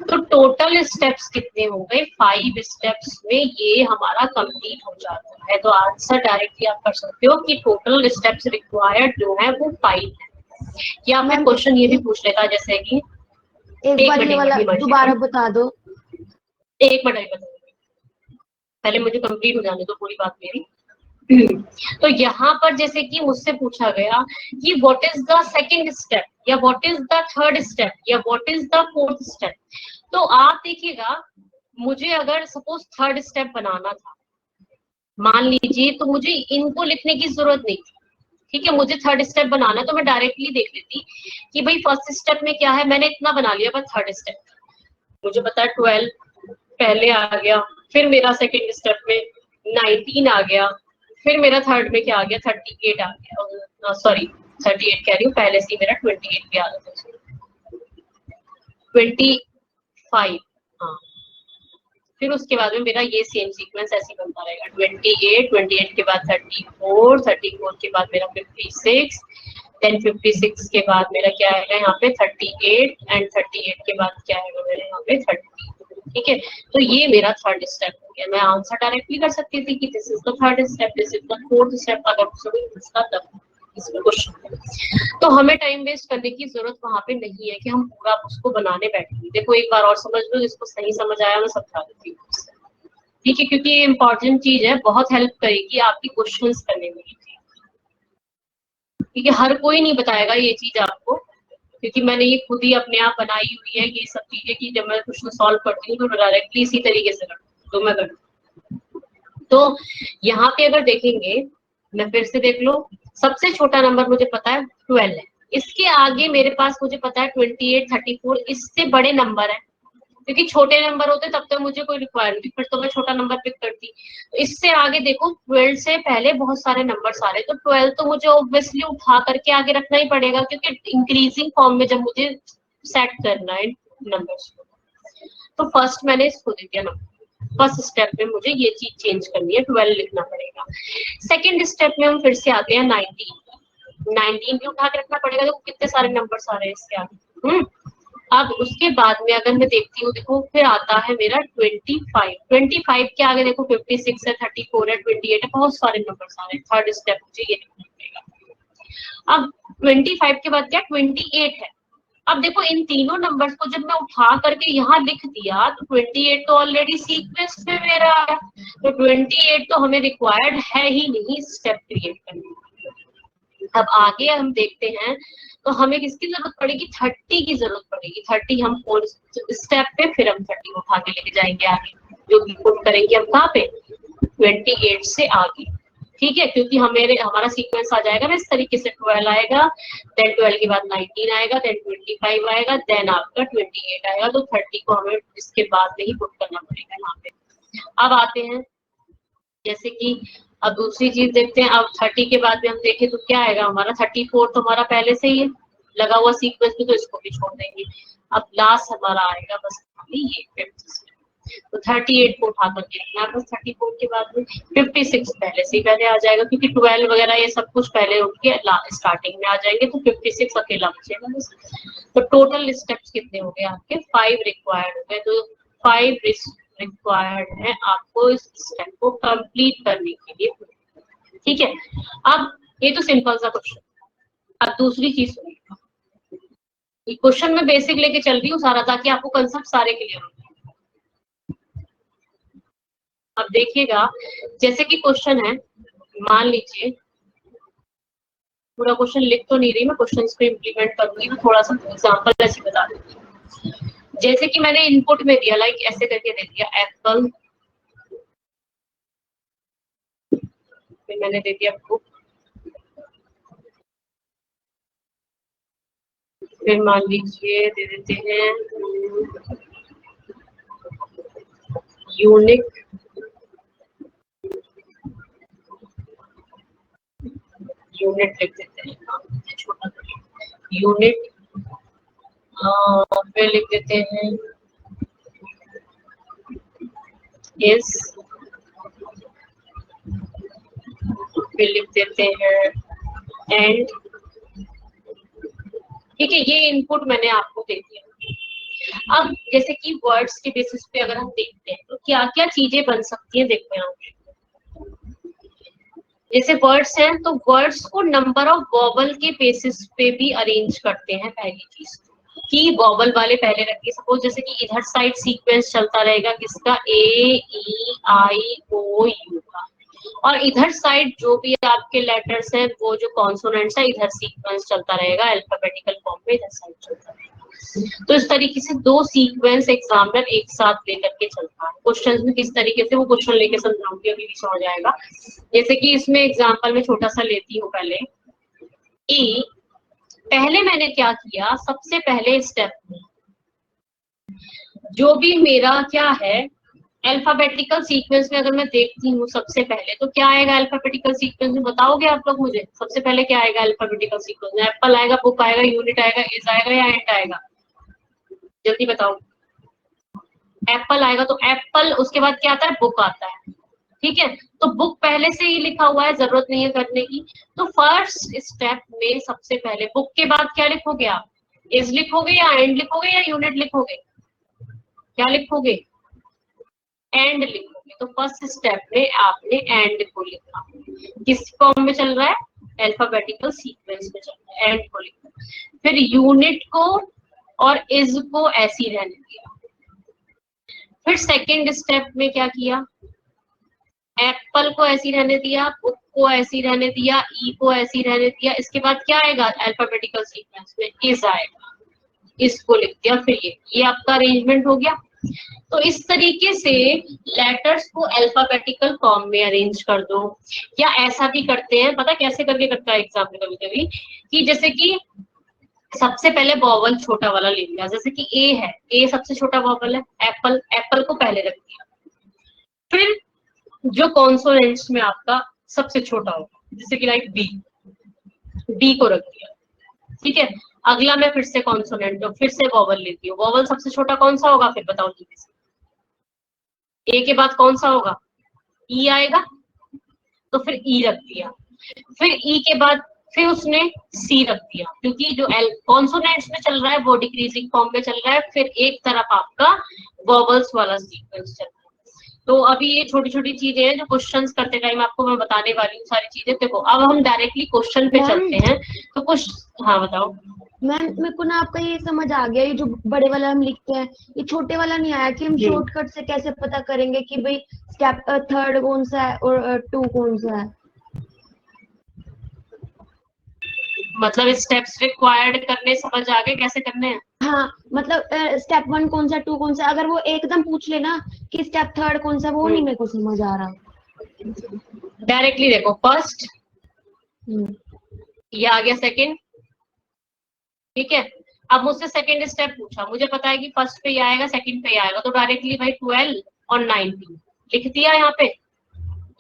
तो टोटल स्टेप्स कितने हो गए? 5 स्टेप्स में ये हमारा कंप्लीट हो जाता है। तो आंसर डायरेक्टली आप कर सकते हो कि टोटल स्टेप्स रिक्वायर्ड जो है वो 5 है। या फिर क्वेश्चन ये भी पूछ लेता है जैसे कि एक बार ये वाला दोबारा बता दो। एक मिनट अभी बताऊंगी, पहले मुझे कंप्लीट हो जाने दो पूरी बात मेरी। तो यहाँ पर जैसे कि मुझसे पूछा गया कि what is the second step, या what is the third step, या what is the fourth step. तो आप देखिएगा, मुझे अगर सपोज थर्ड स्टेप बनाना था, मान लीजिए, तो मुझे इनको लिखने की जरूरत नहीं थी, ठीक है। मुझे थर्ड स्टेप बनाना है तो मैं डायरेक्टली देख लेती कि भाई फर्स्ट स्टेप में क्या है, मैंने इतना बना लिया, पर थर्ड स्टेप मुझे पता है 12 पहले आ गया, फिर मेरा सेकंड स्टेप में 19 आ गया, फिर मेरा थर्ड में क्या आ गया, 38 आ गया, सॉरी 38 कह रही हूँ, पहले से मेरा 28 भी आ गया, 25, हाँ। फिर उसके बाद में मेरा ये सेम सीक्वेंस ऐसे बनता रहेगा, 28, 28 के बाद 34, 34 के बाद मेरा 56, देन 56 के बाद मेरा क्या आएगा यहाँ पे 38, एंड 38 के बाद क्या आएगा मेरे यहाँ पे 30, ठीक है। तो ये मेरा थर्ड स्टेप हो गया। मैं आंसर डायरेक्टली कर सकती थी कि this is the third step, this is the fourth step, अगर इसका तब इसमें क्वेश्चन। तो हमें टाइम वेस्ट करने की जरूरत वहां पे नहीं है कि हम पूरा उसको बनाने बैठे। देखो एक बार और समझ लो, जिसको सही समझ आया मैं समझा देती हूँ, ठीक है, क्योंकि ये इंपॉर्टेंट चीज है, बहुत हेल्प करेगी आपकी क्वेश्चंस करने में, क्योंकि हर कोई नहीं बताएगा ये चीज आपको, क्योंकि मैंने ये खुद ही अपने आप बनाई हुई है ये सब चीजें, कि जब मैं क्वेश्चन सॉल्व करती हूँ तो डायरेक्टली इसी तरीके से करती हूँ, तो मैं करती हूँ। तो यहाँ पे अगर देखेंगे, मैं फिर से देख लो, सबसे छोटा नंबर मुझे पता है 12 है, इसके आगे मेरे पास मुझे पता है 28, 34, इससे बड़े नंबर है, क्योंकि छोटे नंबर होते तब तक मुझे कोई रिक्वायरमेंट नहीं, फिर तो मैं छोटा नंबर पिक करती। तो इससे आगे देखो 12 से पहले बहुत सारे नंबर आ रहे, तो 12 तो मुझे ऑब्वियसली उठा करके आगे रखना ही पड़ेगा, क्योंकि इंक्रीजिंग फॉर्म में जब मुझे सेट करना है नंबर्स को। तो फर्स्ट मैंने इसको दे दिया नंबर, फर्स्ट स्टेप में मुझे ये चीज चेंज करनी है, 12 लिखना पड़ेगा। सेकेंड स्टेप में हम फिर से आते हैं 19, 19 भी उठा के रखना पड़ेगा, देखो कितने सारे नंबर आ रहे हैं इसके आगे। अब उसके बाद में अगर मैं देखती हूँ, देखो फिर आता है मेरा 25, 25 के आगे देखो 56 है, 34 है, 28 है, बहुत सारे नंबर आ रहे हैं। थर्ड स्टेप मुझे ये लिखना पड़ेगा। अब 25 के बाद क्या 28 है, अब देखो इन तीनों नंबर्स को जब मैं उठा करके यहाँ लिख दिया तो 28 तो ऑलरेडी सीक्वेंस में मेरा आया, तो 28 तो हमें रिक्वायर्ड है ही नहीं स्टेप क्रिएट करने। अब आगे हम देखते हैं तो हमें किसकी जरूरत पड़ेगी, 30 की जरूरत पड़ेगी। 30 हम स्टेप पे, फिर हम 30 उठा के लेके जाएंगे आगे, जो कि पुट करेंगे हम कहाँ पे, 28 से आगे, ठीक है। क्योंकि हमारा सीक्वेंस आ जाएगा ना इस तरीके से, 12 आएगा, देन 12 के बाद 19 आएगा, देन 25 आएगा, देन आपका 28 आएगा। तो 30 को हमें इसके बाद में ही पुट करना पड़ेगा यहाँ पे। अब आते हैं जैसे कि अब दूसरी चीज देखते हैं। अब 30 के बाद में हम देखें तो क्या आएगा हमारा, 34 तो हमारा पहले से ही है लगा हुआ सीक्वेंस में, तो इसको भी छोड़ देंगे। अब लास्ट हमारा आएगा बस ये 5th। तो 38 को उठा करके रखना बस। 34 के बाद में 56 पहले से ही पहले आ जाएगा, क्योंकि 12 वगैरह ये सब कुछ पहले उठ के स्टार्टिंग में आ जाएंगे, तो 56 अकेला बचेगा बस। तो टोटल स्टेप्स कितने हो गए आपके, 5 रिक्वायर्ड हो गए। तो 5 रिक्वायर्ड है आपको इस स्टेप को कंप्लीट करने के लिए, ठीक है। अब ये तो सिंपल सा क्वेश्चन। अब दूसरी चीज सुनिएगा, क्वेश्चन में बेसिक लेके चल रही हूँ सारा, ताकि आपको कंसेप्ट सारे क्लियर हो। अब देखिएगा जैसे कि क्वेश्चन है, मान लीजिए, पूरा क्वेश्चन लिख तो नहीं रही मैं, क्वेश्चन को इम्प्लीमेंट करूंगी, मैं थोड़ा सा एग्जांपल ऐसे बता दूंगी। जैसे कि मैंने इनपुट में दिया, लाइक ऐसे करके दे दिया एप्पल, फिर मैंने दे दिया बुक, फिर मान लीजिए दे देते हैं यूनिक, यूनिट लिख देते हैं छोटा यूनिट, फिर लिख देते हैं इस, फिर लिख देते हैं एंड, ठीक है। ये इनपुट मैंने आपको दे दिया। अब जैसे कि वर्ड्स के बेसिस पे अगर हम देखते हैं तो क्या क्या चीजें बन सकती हैं, देखते हैं। जैसे वर्ड्स हैं तो वर्ड्स को नंबर ऑफ वॉवल के बेसिस पे भी अरेंज करते हैं। पहली चीज कि वॉवल वाले पहले रखिए, सपोज जैसे कि इधर साइड सीक्वेंस चलता रहेगा किसका, ए ई आई ओ यू का, और इधर साइड जो भी आपके लेटर्स हैं वो जो कॉन्सोनेंट्स है इधर सीक्वेंस चलता रहेगा अल्फाबेटिकल फॉर्म में, इधर साइड चलता रहेगा। तो इस तरीके से 2 सीक्वेंस एग्जामिनर एक साथ लेकर के चलता है। क्वेश्चंस में किस तरीके से वो क्वेश्चन लेके समझाऊंगी, अभी भी समझ आएगा। जैसे कि इसमें एग्जांपल में छोटा सा लेती हूँ पहले ई, पहले मैंने क्या किया, सबसे पहले स्टेप में जो भी मेरा क्या है अल्फाबेटिकल सीक्वेंस में अगर मैं देखती हूँ सबसे पहले तो क्या आएगा अल्फाबेटिकल सीक्वेंस में, बताओगे आप लोग मुझे सबसे पहले क्या आएगा अल्फाबेटिकल सीक्वेंस में, एप्पल आएगा, बुक आएगा, यूनिट आएगा, इज आएगा या एंड आएगा, जल्दी बताओ। एप्पल आएगा, तो एप्पल, उसके बाद क्या आता है, बुक आता है, ठीक है। तो बुक पहले से ही लिखा हुआ है, जरूरत नहीं है करने की। तो फर्स्ट स्टेप में सबसे पहले बुक के बाद क्या लिखोगे आप, इज लिखोगे या एंड लिखोगे या यूनिट लिखोगे, क्या लिखोगे, एंड लिखोगे। तो फर्स्ट स्टेप में आपने एंड को लिखा, किस फॉर्म में चल रहा है, अल्फाबेटिकल सीक्वेंस में चल रहा है, एंड को लिखा। फिर यूनिट को और इज को ऐसी रहने दिया। फिर सेकेंड स्टेप में क्या किया, एप्पल को ऐसी रहने दिया, बुक को ऐसी रहने दिया, ई को ऐसी रहने दिया। इसके बाद क्या आएगा अल्फाबेटिकल सीक्वेंस में, इज आएगा, इसको लिख दिया। फिर ये आपका अरेंजमेंट हो गया। तो इस तरीके से लेटर्स को अल्फाबेटिकल फॉर्म में अरेंज कर दो, या ऐसा भी करते हैं, पता कैसे करके करता है एग्जाम में कभी कभी, कि जैसे कि सबसे पहले वॉवल छोटा वाला ले लिया, जैसे कि ए है, ए सबसे छोटा वॉवल है, एप्पल, एप्पल को पहले रख दिया। फिर जो कॉन्सोनेंट्स में आपका सबसे छोटा होगा, जैसे कि लाइक बी, बी को रख दिया, ठीक है। अगला मैं फिर से कॉन्सोनेंट, फिर से वॉवल लेती हूँ, वॉवल सबसे छोटा कौन सा होगा, फिर बताओ जल्दी से, ए के बाद कौन सा होगा, ई आएगा, तो फिर ई रख दिया। फिर ई के बाद फिर उसने सी रख दिया, क्योंकि जो कॉन्सोनेंट्स में चल रहा है वो डिक्रीजिंग फॉर्म में चल रहा है। फिर एक तरफ आपका वॉवल्स वाला सीक्वेंस चल रहा है। तो अभी ये छोटी छोटी चीजें हैं जो क्वेश्चंस करते टाइम आपको मैं बताने वाली हूँ सारी चीजें। देखो अब हम डायरेक्टली क्वेश्चन पे चलते हैं। तो कुछ, हाँ बताओ। मैम मेरे को ना आपका ये समझ आ गया, ये जो बड़े वाला हम लिखते हैं, ये छोटे वाला नहीं आया कि हम शॉर्टकट से कैसे पता करेंगे कि भाई स्टेप थर्ड कौन सा है और टू कौन सा है। मतलब स्टेप्स रिक्वायर्ड करने समझ आ गए कैसे करने हैं। हाँ मतलब स्टेप वन कौन सा, टू कौन सा, अगर वो एकदम पूछ लेना कि स्टेप थर्ड कौन सा, वो नहीं मेरे को समझ आ रहा। डायरेक्टली देखो, फर्स्ट ये आ गया, सेकंड, ठीक है। अब मुझसे सेकंड स्टेप पूछा, मुझे पता है कि फर्स्ट पे ये आएगा, सेकंड पे ये आएगा, तो डायरेक्टली भाई 12 और 19 लिख दिया यहाँ पे।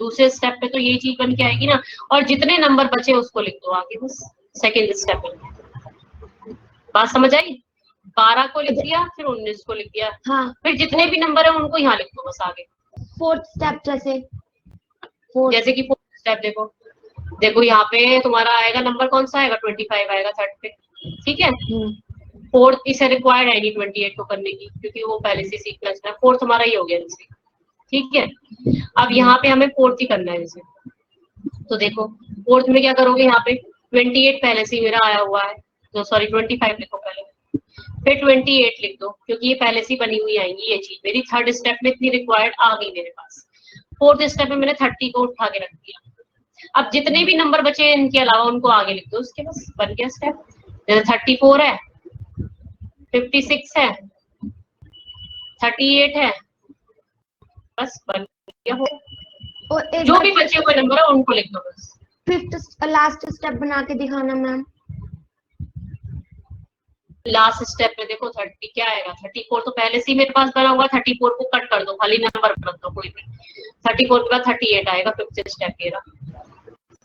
दूसरे स्टेप पे तो यही चीज बन के आएगी ना, और जितने नंबर बचे उसको लिख दो आगे बस सेकंड स्टेप में। बात समझ आई? 12 को लिख दिया, फिर 19 को लिख दिया, हाँ फिर जितने भी नंबर है उनको यहाँ लिख दो बस आगे। फोर्थ स्टेप जैसे जैसे कि फोर्थ स्टेप देखो, देखो यहाँ पे तुम्हारा आएगा नंबर कौन सा आएगा, 25 आएगा थर्ड पे, ठीक है। फोर्थ इसे रिक्वायर्ड है नहीं 28 को करने की, क्योंकि वो पहले से सीक्वेंस में, फोर्थ हमारा ही हो गया जैसे, ठीक है। अब यहाँ पे हमें फोर्थ ही करना है जैसे, तो देखो फोर्थ में क्या करोगे, यहाँ पे 28 पहले से मेरा आया हुआ है, तो सॉरी 25 लिखो पहले, फिर 28 लिख दो, क्योंकि ये पहले से बनी हुई आएंगी ये चीज मेरी। थर्ड स्टेप में इतनी रिक्वायर्ड आ गई मेरे पास। फोर्थ स्टेप में मैंने 30 को उठा के रख दिया। अब जितने भी नंबर बचे इनके अलावा उनको आगे लिख दो, उसके बस बन गया स्टेप। जैसे 34 है, 56 है, 38 है, बस बन गया हो। और एक जो भी बचे हुए नंबर है उनको लिख दो बस। फिफ्थ लास्ट स्टेप बना के दिखाना मैम। लास्ट स्टेप में देखो 30 क्या आएगा, 34 तो पहले से ही मेरे पास बना हुआ, 34 को कट कर दो, खाली नंबर बदल दो कोई भी। 34 के बाद 38 आएगा, फिफ्थ स्टेप मेरा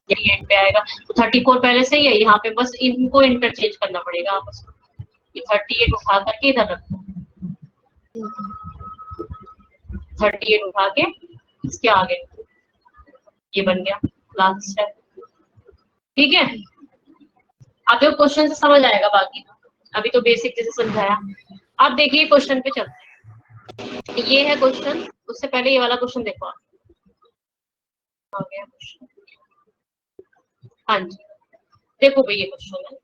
38 पे आएगा, तो 34 पहले से ही है, यहाँ पे बस इनको इंटरचेंज करना पड़ेगा आपस में। ये 38 उठा करके इधर रख दो, 38 उठा के इसके आगे, ये बन गया लास्ट स्टेप, ठीक है। अब देखो क्वेश्चन से समझ आएगा, बाकी अभी तो बेसिक जैसे समझाया। अब देखिए क्वेश्चन पे चलते हैं। ये है क्वेश्चन, उससे पहले ये वाला क्वेश्चन देखो आप। आ गया क्वेश्चन, हाँ जी, देखो भाई ये क्वेश्चन है।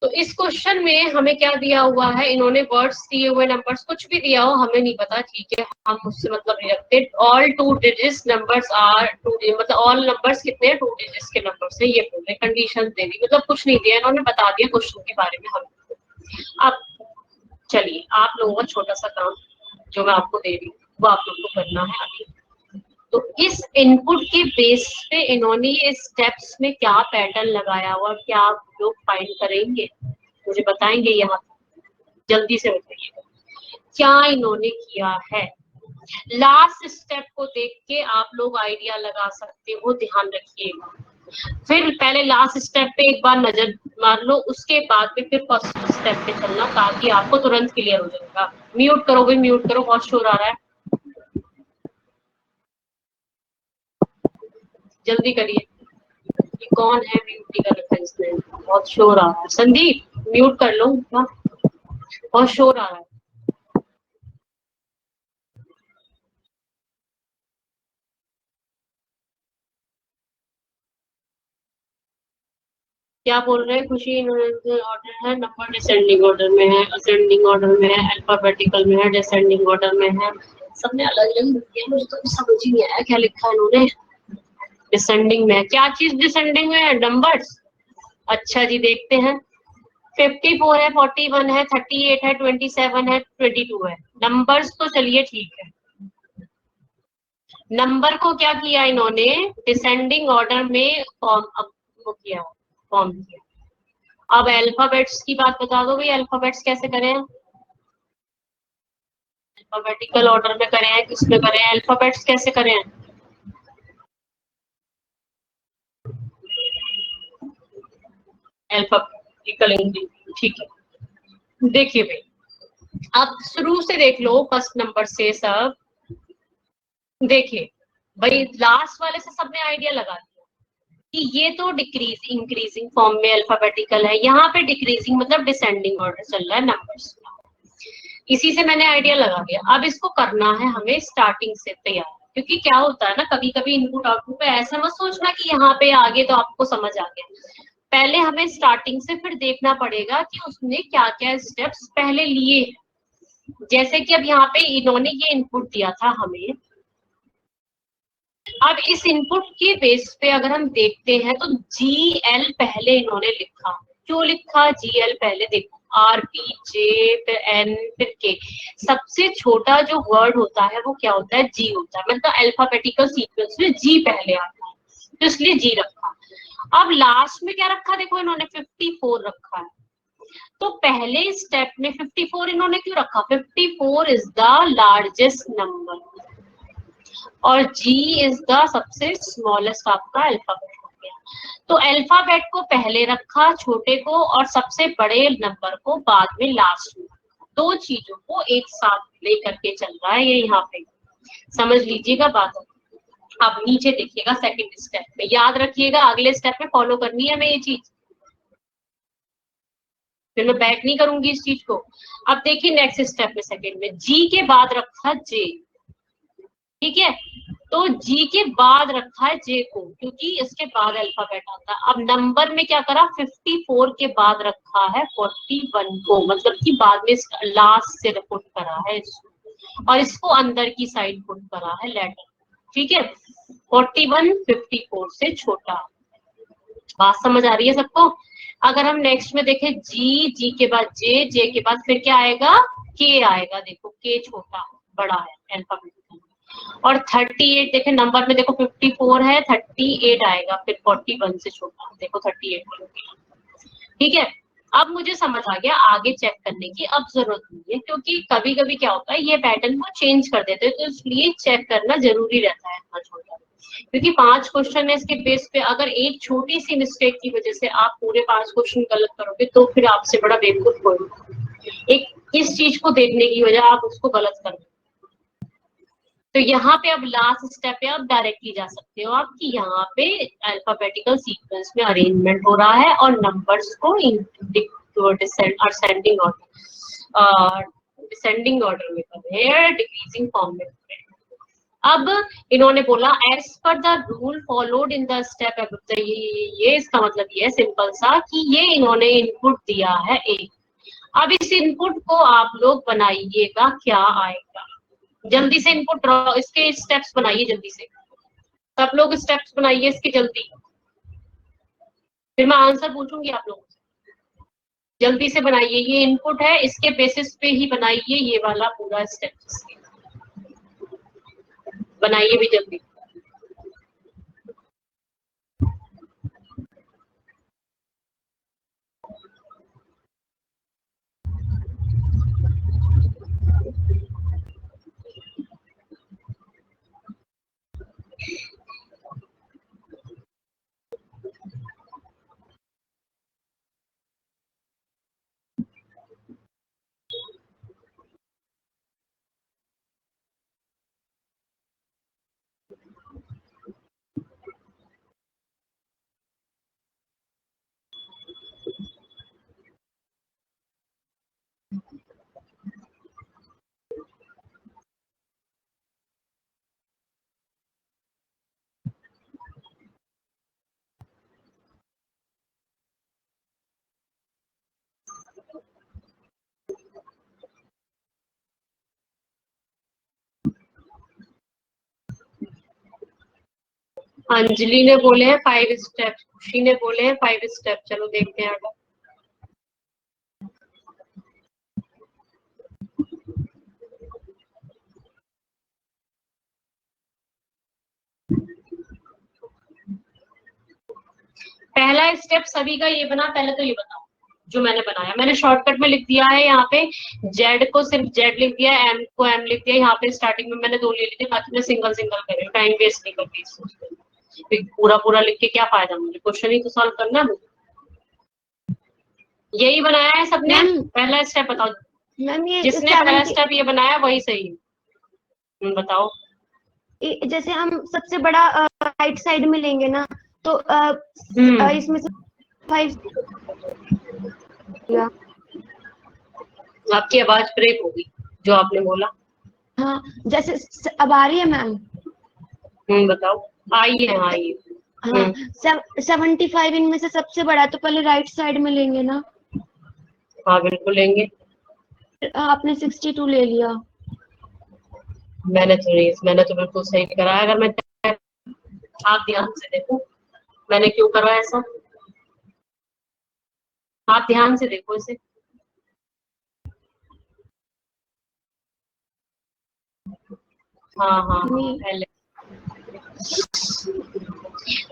तो इस क्वेश्चन में हमें क्या दिया हुआ है, इन्होंने वर्ड्स दिए हुए, नंबर्स कुछ भी दिया हो हमें नहीं पता, ठीक है, हम उससे मतलब नहीं रखते। ऑल 2 डिजिट्स नंबर्स आर 2, मतलब ऑल नंबर्स कितने हैं 2 डिजिट्स के नंबर्स है, ये बोल रहे, कंडीशन दे दी, मतलब कुछ नहीं दिया इन्होंने, बता दिया क्वेश्चन के बारे में हमें। अब चलिए आप लोगों का छोटा सा काम जो मैं आपको दे रही हूँ वो आप लोग को करना है अभी। तो इस इनपुट के बेस पे इन्होंने ये स्टेप्स में क्या पैटर्न लगाया हुआ, क्या आप लोग फाइंड करेंगे, मुझे बताएंगे यहाँ, जल्दी से बताइएगा क्या इन्होंने किया है। लास्ट स्टेप को देख के आप लोग आइडिया लगा सकते हो, ध्यान रखिएगा। फिर पहले लास्ट स्टेप पे एक बार नजर मार लो, उसके बाद में फिर फर्स्ट स्टेप पे चलना, ताकि आपको तुरंत क्लियर हो जाएगा। म्यूट करो भाई, म्यूट करो, बहुत शोर आ रहा है, जल्दी करिए। ये कौन है म्यूट नहीं कर रखा इसने, बहुत शोर आ रहा है। संदीप म्यूट कर लो, बहुत शोर आ रहा है। क्या बोल रहे हैं खुशी, ऑर्डर है, नंबर डिसेंडिंग ऑर्डर में है, असेंडिंग ऑर्डर में है, अल्फाबेटिकल में है, डिसेंडिंग ऑर्डर में है, सबने अलग अलग लिख दिया, मुझे तो समझ ही नहीं आया क्या लिखा है इन्होंने। डिसेंडिंग में क्या चीज, डिसेंडिंग में है नंबर्स। अच्छा जी देखते हैं, 54 है, 41 है, 38 है, 27 है, 22 है, नंबर्स तो चलिए ठीक है। नंबर को क्या किया इन्होंने, डिसेंडिंग ऑर्डर में फॉर्म किया। अब अल्फाबेट्स की बात बता दो भाई, अल्फाबेट्स कैसे करें, अल्फाबेटिकल ऑर्डर में करें हैं, किसमें करें, अल्फाबेट्स कैसे करें। अल्फाबेटिकल इंग्लिश, ठीक है। देखिए भाई, आप शुरू से देख लो, फर्स्ट नंबर से सब देखिए भाई, लास्ट वाले से सबने आइडिया लगा दिया कि ये तो डिक्रीज इंक्रीजिंग फॉर्म में अल्फाबेटिकल है, यहाँ पे डिक्रीजिंग मतलब डिसेंडिंग ऑर्डर चल रहा है नंबर्स। इसी से मैंने आइडिया लगा दिया। अब इसको करना है हमें स्टार्टिंग से तैयार, क्योंकि क्या होता है ना, कभी कभी इनपुट आउटपुट पे ऐसा मत सोचना कि यहाँ पे आगे तो आपको समझ आ गया, पहले हमें स्टार्टिंग से फिर देखना पड़ेगा कि उसने क्या क्या स्टेप्स पहले लिए। जैसे कि अब यहाँ पे इन्होंने ये इनपुट दिया था हमें, अब इस इनपुट के बेस पे अगर हम देखते हैं तो GL पहले इन्होंने लिखा। क्यों लिखा GL पहले? देखो RP J फिर N फिर K, सबसे छोटा जो वर्ड होता है वो क्या होता है? G होता है, मतलब अल्फाबेटिकल सीक्वेंस में G पहले आता है, तो इसलिए G रखा। अब लास्ट में क्या रखा? देखो इन्होंने 54 रखा है, तो पहले स्टेप में 54 इन्होंने क्यों रखा? 54 इज द लार्जेस्ट नंबर और G इज द सबसे स्मॉलेस्ट आपका अल्फाबेट हो गया। तो अल्फाबेट को पहले रखा, छोटे को, और सबसे बड़े नंबर को बाद में लास्ट में। दो चीजों को एक साथ लेकर के चल रहा है ये यहाँ पे, समझ लीजिएगा बात। अब नीचे देखिएगा सेकंड स्टेप में, याद रखिएगा अगले स्टेप में फॉलो करनी है हमें ये चीज, फिर मैं बैक नहीं करूंगी इस चीज को। अब देखिए नेक्स्ट स्टेप में सेकंड में G के बाद रखा J, ठीक है, तो G के बाद रखा है J को, क्योंकि इसके बाद अल्फाबेट आता है। अब नंबर में क्या करा? 54 के बाद रखा है 41 को, मतलब कि बाद में लास्ट से पुट करा है इसको, और इसको अंदर की साइड पुट करा है लेटर, ठीक है। 41 54 से छोटा, बात समझ आ रही है सबको? अगर हम नेक्स्ट में देखें G के बाद J के बाद फिर क्या आएगा? K आएगा। देखो K छोटा बड़ा है अल्फाबेटिकल, और 38 देखें नंबर में, देखो 54 है, 38 आएगा, फिर 41 से छोटा, देखो 38 हो गया, ठीक है। अब मुझे समझ आ गया, आगे चेक करने की अब जरूरत नहीं है, क्योंकि कभी कभी क्या होता है ये पैटर्न को चेंज कर देते हैं, तो इसलिए चेक करना जरूरी रहता है इतना छोटा, क्योंकि 5 क्वेश्चन है इसके बेस पे। अगर एक छोटी सी मिस्टेक की वजह से आप पूरे 5 क्वेश्चन गलत करोगे तो फिर आपसे बड़ा बेवकूफ कोई नहीं। एक किस चीज को देखने की वजह आप उसको गलत कर, तो यहाँ पे अब लास्ट स्टेप पे आप डायरेक्टली जा सकते हो आप कि यहाँ पे अल्फाबेटिकल सीक्वेंस में अरेंजमेंट हो रहा है और नंबर्स को डिसेंडिंग ऑर्डर डिसेंडिंग ऑर्डर में कर रहे हैं, डिक्रीजिंग फॉर्म में कर रहे हैं। अब इन्होंने बोला as per the rule followed in the step, ये इसका मतलब ये है सिंपल सा कि ये इन्होंने इनपुट दिया है एक। अब इस इनपुट को आप लोग बनाइएगा, क्या आएगा? जल्दी से इनपुट ड्रॉ, इसके स्टेप्स बनाइए जल्दी से, सब लोग स्टेप्स बनाइए इसके जल्दी, फिर मैं आंसर पूछूंगी आप लोगों से। जल्दी से बनाइए, ये इनपुट है, इसके बेसिस पे ही बनाइए ये वाला पूरा स्टेप्स, बनाइए भी जल्दी। अंजलि ने बोले हैं 5 स्टेप, खुशी ने बोले हैं 5 स्टेप, चलो देखते हैं आगे। पहला स्टेप सभी का ये बना, पहले तो ये बताओ जो मैंने बनाया, मैंने शॉर्टकट में लिख दिया है यहाँ पे, जेड को सिर्फ जेड लिख दिया, एम को एम लिख दिया, यहाँ पे स्टार्टिंग में मैंने 2 ले ली थी, बाकी मैं सिंगल सिंगल कर रही हूँ, टाइम वेस्ट नहीं करती इसमें, पूरा पूरा लिख के क्या फायदा, मुझे क्वेश्चन ही तो सॉल्व करना है मुझे। यही बनाया है सबने? पहला स्टेप बताओ, मैम ये जिसने पहला स्टेप ये बनाया वही सही, बताओ। जैसे हम सबसे बड़ा राइट साइड में लेंगे ना, तो इसमें से 5 आपकी आवाज ब्रेक होगी जो आपने बोला। हाँ, जैसे अब आ रही है मैम? बताओ। आई है, हाँ आई है। हाँ 75 इनमें से सबसे बड़ा है, तो पहले राइट साइड में लेंगे ना। हाँ बिल्कुल लेंगे। आपने 62 ले लिया। मैंने तो बिल्कुल सही करा है। अगर मैं, आप ध्यान से देखो मैंने क्यों करा ऐसा, आप ध्यान से देखो इसे। हाँ हाँ हाँ नहीं पहले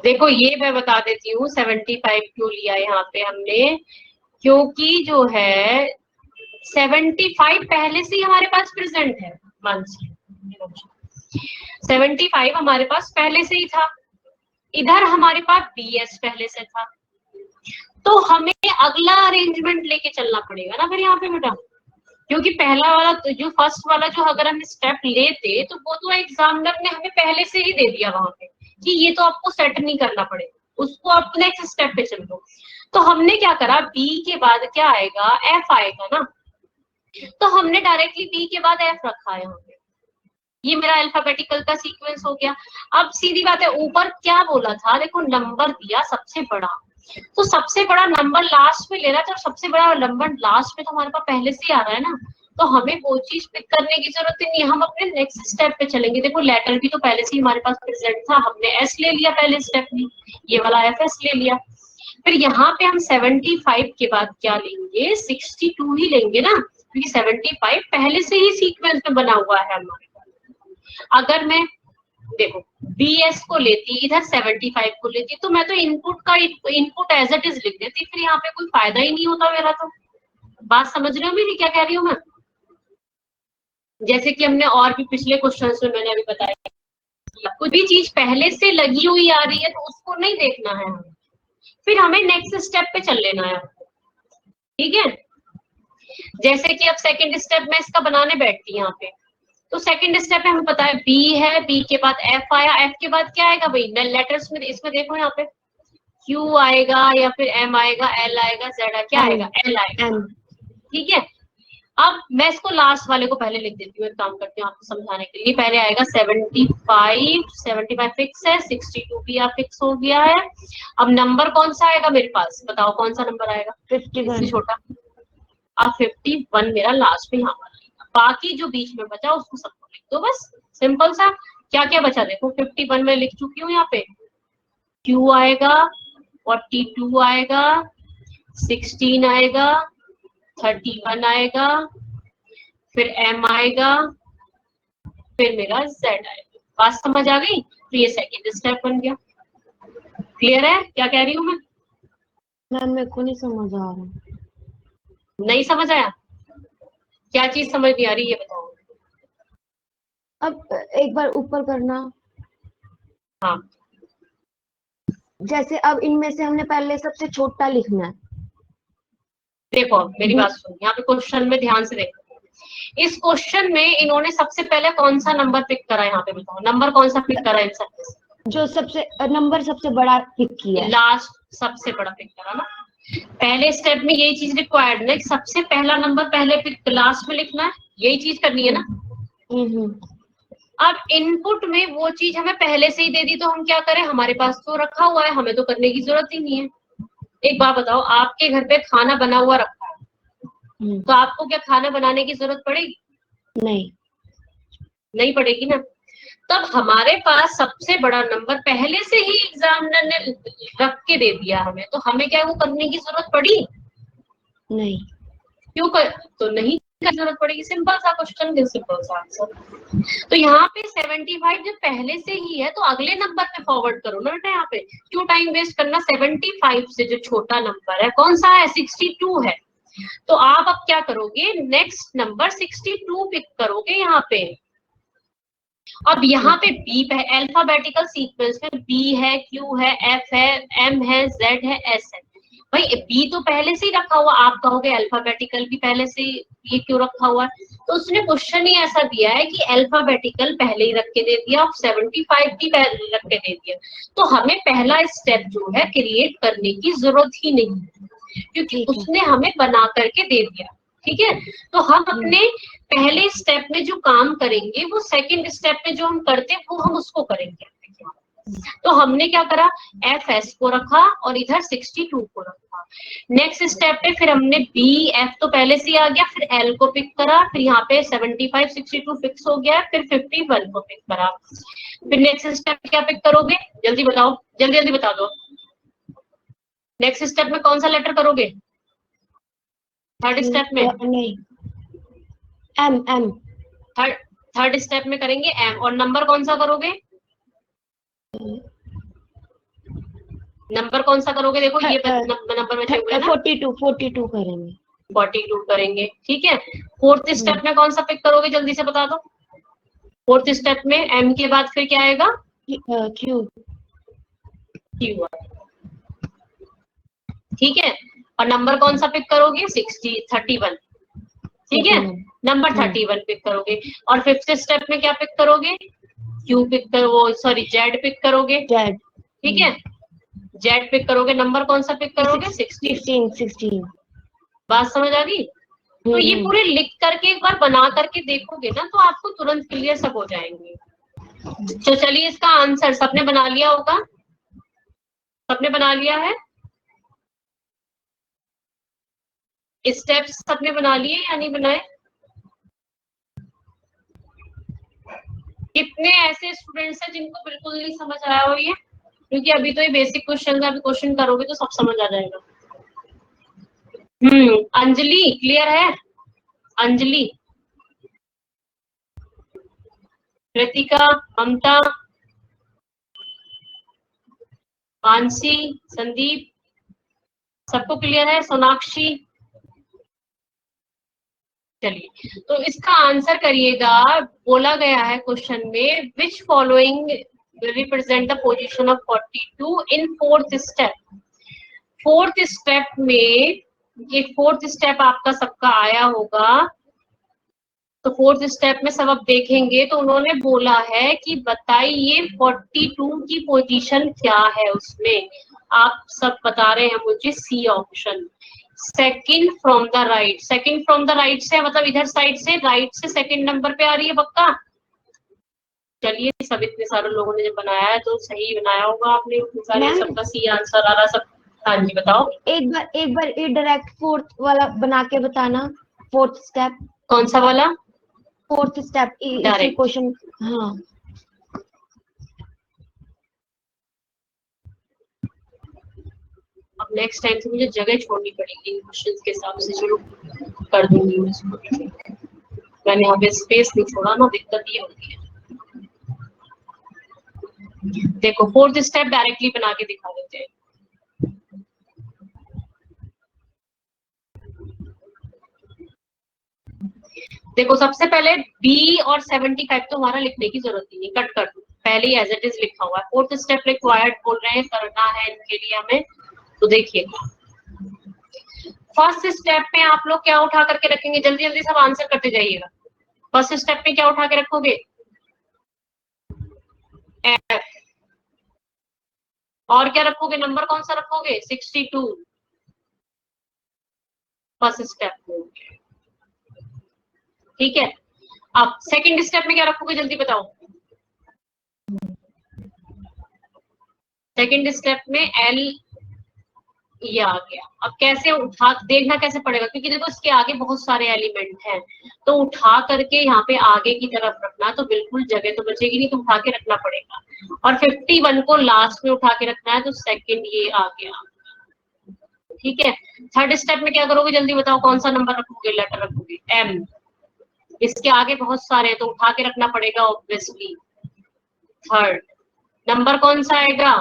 देखो, ये मैं बता देती हूँ 75 क्यों लिया यहाँ पे हमने, क्योंकि जो है 75 पहले से ही हमारे पास प्रेजेंट है। मंथ 75 हमारे पास पहले से ही था, इधर हमारे पास BS पहले से था, तो हमें अगला अरेंजमेंट लेके चलना पड़ेगा ना फिर यहाँ पे बेटा। क्योंकि पहला वाला तो जो फर्स्ट वाला जो अगर हम स्टेप लेते तो वो तो एग्जामिनर ने हमें पहले से ही दे दिया वहां पे कि ये तो आपको सेट नहीं करना पड़ेगा, उसको आप नेक्स्ट स्टेप पे चल दो। तो हमने क्या करा, B के बाद क्या आएगा, F आएगा ना, तो हमने डायरेक्टली B के बाद F रखा है यहाँ पे। ये मेरा अल्फाबेटिकल का सीक्वेंस हो गया। अब सीधी बात है, ऊपर क्या बोला था, देखो नंबर दिया सबसे बड़ा, तो सबसे बड़ा नंबर लास्ट में लेना था, और सबसे बड़ा नंबर लास्ट में तो हमारे पास पहले से ही आ रहा है ना, तो हमें वो चीज पिक करने की जरूरत ही नहीं है, हम अपने नेक्स्ट स्टेप पे चलेंगे। देखो लेटर भी तो पहले से ही हमारे पास प्रेजेंट था, हमने S ले लिया पहले स्टेप में, ये वाला FS ले लिया। फिर यहाँ पे हम 75 के बाद क्या लेंगे, 62 ही लेंगे ना, क्योंकि 75 पहले से ही सीक्वेंस में बना हुआ है हमारे। अगर मैं देखो BS को लेती, इधर 75 को लेती, तो मैं तो इनपुट एज इट इज लिख देती, फिर यहाँ पे कोई फायदा ही नहीं होता मेरा। तो बात समझ रहे हो मेरी क्या कह रही हूँ मैं? जैसे कि हमने और भी पिछले क्वेश्चन में मैंने अभी बताया, कोई भी चीज पहले से लगी हुई आ रही है तो उसको नहीं देखना है हमें, फिर हमें नेक्स्ट स्टेप पे चल लेना है, ठीक है। जैसे कि अब सेकंड स्टेप में इसका बनाने बैठती यहाँ पे, तो सेकंड स्टेप में हमें पता है B है, B के बाद F आया, F के बाद क्या आएगा भाई, लेटर्स में इसमें देखो यहाँ पे Q आएगा या फिर M आएगा, L आएगा, Z आएगा, क्या आएगा, L आएगा, ठीक है। अब मैं इसको लास्ट वाले को पहले लिख देती हूँ, एक काम करती हूँ आपको समझाने के लिए। पहले आएगा 75 फिक्स है, 62 भी यहाँ फिक्स हो गया है। अब नंबर कौन सा आएगा मेरे पास, बताओ कौन सा नंबर आएगा, 51 छोटा। अब 51 मेरा लास्ट में यहाँ पर आएगा, बाकी जो बीच में बचा उसको सबको लिख दो बस, सिंपल सा। क्या क्या बचा देखो, 51 में लिख चुकी हूँ यहाँ पे, Q आएगा, 42 आएगा, 16 आएगा, 31 आएगा, फिर M आएगा, फिर मेरा Z आएगा। बात समझ आ गई? तो ये सेकंड स्टेप बन गया। क्लियर है क्या कह रही हूँ मैं? मैम मेरे को नहीं समझ आ रहा। नहीं समझ आया? क्या चीज समझ नहीं आ रही ये बताओ। अब एक बार ऊपर करना। हाँ जैसे अब इनमें से हमने पहले सबसे छोटा लिखना है। देखो मेरी बात सुन, यहाँ पे क्वेश्चन में ध्यान से देखो। इस क्वेश्चन में इन्होंने सबसे पहले कौन सा नंबर पिक करा, यहाँ पे बताओ नंबर कौन सा पिक करा इन सब, जो सबसे नंबर सबसे बड़ा पिक किया है, लास्ट सबसे बड़ा पिक करा ना। पहले स्टेप में यही चीज रिक्वायर्ड है, सबसे पहला नंबर पहले पिक लास्ट में लिखना है, यही चीज करनी है ना। अब इनपुट में वो चीज हमें पहले से ही दे दी, तो हम क्या करें, हमारे पास तो रखा हुआ है, हमें तो करने की जरूरत ही नहीं है। एक बात बताओ, आपके घर पे खाना बना हुआ रखा है, तो आपको क्या खाना बनाने की जरूरत पड़ेगी? नहीं पड़ेगी ना। तब हमारे पास सबसे बड़ा नंबर पहले से ही एग्जामिनर ने रख के दे दिया हमें, तो हमें क्या वो करने की जरूरत पड़ी? नहीं। क्यों कर, तो नहीं की जरूरत पड़ेगी, सिंपल सा क्वेश्चन, सिंपल सा आंसर। तो यहाँ पे 75 जब पहले से ही है तो अगले नंबर पे फॉरवर्ड करो ना बेटा, यहाँ पे क्यों टाइम वेस्ट करना। 75 से जो छोटा नंबर है कौन सा है, 62 है, तो आप अब क्या करोगे, नेक्स्ट नंबर 62 पिक करोगे यहाँ पे। अब यहाँ पे B है, अल्फाबेटिकल सीक्वेंस में B है, Q है, F है, M है, Z है, S है। भाई B तो पहले से ही रखा हुआ, आप कहोगे अल्फाबेटिकल भी पहले से ये क्यों रखा हुआ है, तो उसने क्वेश्चन ही ऐसा दिया है कि अल्फाबेटिकल पहले ही रख के दे दिया और 75 भी पहले रख के दे दिया, तो हमें पहला स्टेप जो है क्रिएट करने की जरूरत ही नहीं है, क्योंकि उसने हमें बना करके दे दिया, ठीक है। तो हम अपने पहले स्टेप में जो काम करेंगे वो सेकंड स्टेप में जो हम करते हैं वो हम उसको करेंगे। तो हमने क्या करा, एफ एस को रखा और इधर 62 को रखा। नेक्स्ट स्टेप पे फिर हमने बी एफ तो पहले से ही आ गया, फिर एल को पिक करा, फिर यहाँ पे 75 62 फिक्स हो गया, फिर 51 को पिक करा। फिर नेक्स्ट स्टेप क्या पिक करोगे, जल्दी बताओ, जल्दी जल्दी बता दो। नेक्स्ट स्टेप में कौन सा लेटर करोगे, थर्ड स्टेप में? नहीं, एम एम। थर्ड स्टेप में करेंगे एम, और नंबर कौन सा करोगे, नंबर कौन सा करोगे? देखो ये नंबर बचे हुए हैं ना, 42 करेंगे, 42 करेंगे, ठीक है। फोर्थ स्टेप में कौन सा पिक करोगे, जल्दी से बता दो। फोर्थ स्टेप में एम के बाद फिर क्या आएगा, क्यू। क्यू, ठीक है। और नंबर कौन सा पिक करोगे, 31, ठीक है, नंबर 31 पिक करोगे। और फिफ्थ स्टेप में क्या पिक करोगे, क्यू पिक करो, सॉरी जेड पिक करोगे, जेड, ठीक है, जेड पिक करोगे। नंबर कौन सा पिक करोगे, 16। बात समझ आ गई? तो ये पूरे लिख करके एक बार बना करके देखोगे ना, तो आपको तुरंत क्लियर सब हो जाएंगे। तो चलिए इसका आंसर सबने बना लिया होगा, सबने बना लिया है, स्टेप्स सबने बना लिए या नहीं बनाए? कितने ऐसे स्टूडेंट्स हैं जिनको बिल्कुल नहीं समझ आया हो ये? क्योंकि अभी तो ये बेसिक क्वेश्चन है, अभी क्वेश्चन करोगे तो सब समझ आ जाएगा। अंजलि क्लियर है? अंजलि, कृतिका, ममता, मानसी, संदीप, सबको क्लियर है? सोनाक्षी, चलिए तो इसका आंसर करिएगा। बोला गया है क्वेश्चन में, which following represent the position of 42 in fourth step. Fourth step में, ये फोर्थ स्टेप आपका सबका आया होगा, तो फोर्थ स्टेप में सब अब देखेंगे। तो उन्होंने बोला है कि बताइए 42 की पोजीशन क्या है उसमें। आप सब बता रहे हैं मुझे C option, second from the right. Second from the right से मतलब इधर साइड से, राइट से सेकंड नंबर पे आ रही है पक्का? चलिए सब इतने सारे लोगों ने जब बनाया है तो सही बनाया होगा आपने, इतने सारे, सबका सी आंसर आ रहा सब। हाँ जी बताओ। एक बार ये डायरेक्ट फोर्थ वाला बना के बताना, फोर्थ स्टेप। कौन सा वाला? फोर्थ स्टेप इसी क्वेश्चन। हाँ, अब नेक्स्ट टाइम से मुझे जगह छोड़नी पड़ेगी इन क्वेश्चंस के हिसाब से। चलो कर दूंगी मैं इसको, मैंने यहाँ पे स्पेस नहीं छोड़ा ना, दिक्कत ये होती है। देखो फोर्थ स्टेप डायरेक्टली बना के दिखा देते हैं। देखो सबसे पहले बी और 75 तो हमारा लिखने की जरूरत ही नहीं, कट कर दो, पहले ही एज इट इज लिखा हुआ है। फोर्थ स्टेप रिक्वायर्ड बोल रहे हैं, करना है इनके लिए हमें। तो देखिएगा फर्स्ट स्टेप में आप लोग क्या उठा करके रखेंगे, जल्दी जल्दी सब आंसर करते जाइएगा। फर्स्ट स्टेप में क्या उठा के रखोगे, एफ, और क्या रखोगे, नंबर कौन सा रखोगे, 62 फर्स्ट स्टेप में, ठीक है। अब सेकंड स्टेप में क्या रखोगे, जल्दी बताओ। सेकंड स्टेप में एल, ये आ गया। अब कैसे उठा, देखना कैसे पड़ेगा, क्योंकि देखो इसके आगे बहुत सारे एलिमेंट हैं, तो उठा करके यहाँ पे आगे की तरफ रखना, तो बिल्कुल जगह तो बचेगी नहीं, तो उठा के रखना पड़ेगा। और 51 को लास्ट में उठा के रखना है, तो सेकंड ये आ गया, ठीक है। थर्ड स्टेप में क्या करोगे, जल्दी बताओ, कौन सा नंबर रखोगे, लेटर रखोगे, एम। इसके आगे बहुत सारे हैं तो उठा के रखना पड़ेगा ऑब्वियसली। थर्ड नंबर कौन सा आएगा,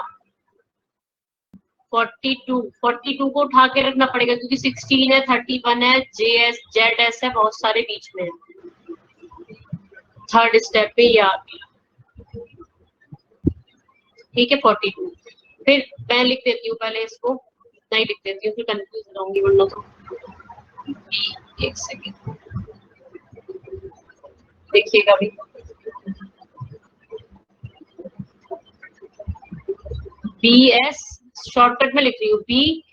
42 को उठा के रखना पड़ेगा, क्योंकि 16 है, 31 है, जेएस जेड एस है, बहुत सारे बीच में है। थर्ड स्टेप पे ये आ गया, ठीक है 42। फिर मैं लिख देती हूँ पहले इसको, इतना ही लिख देती हूँ, फिर कंफ्यूज हो जाऊंगी वरना तो। एक सेकेंड देखिएगा अभी, बी एस शॉर्टकट में लिख रही हूँ, बी,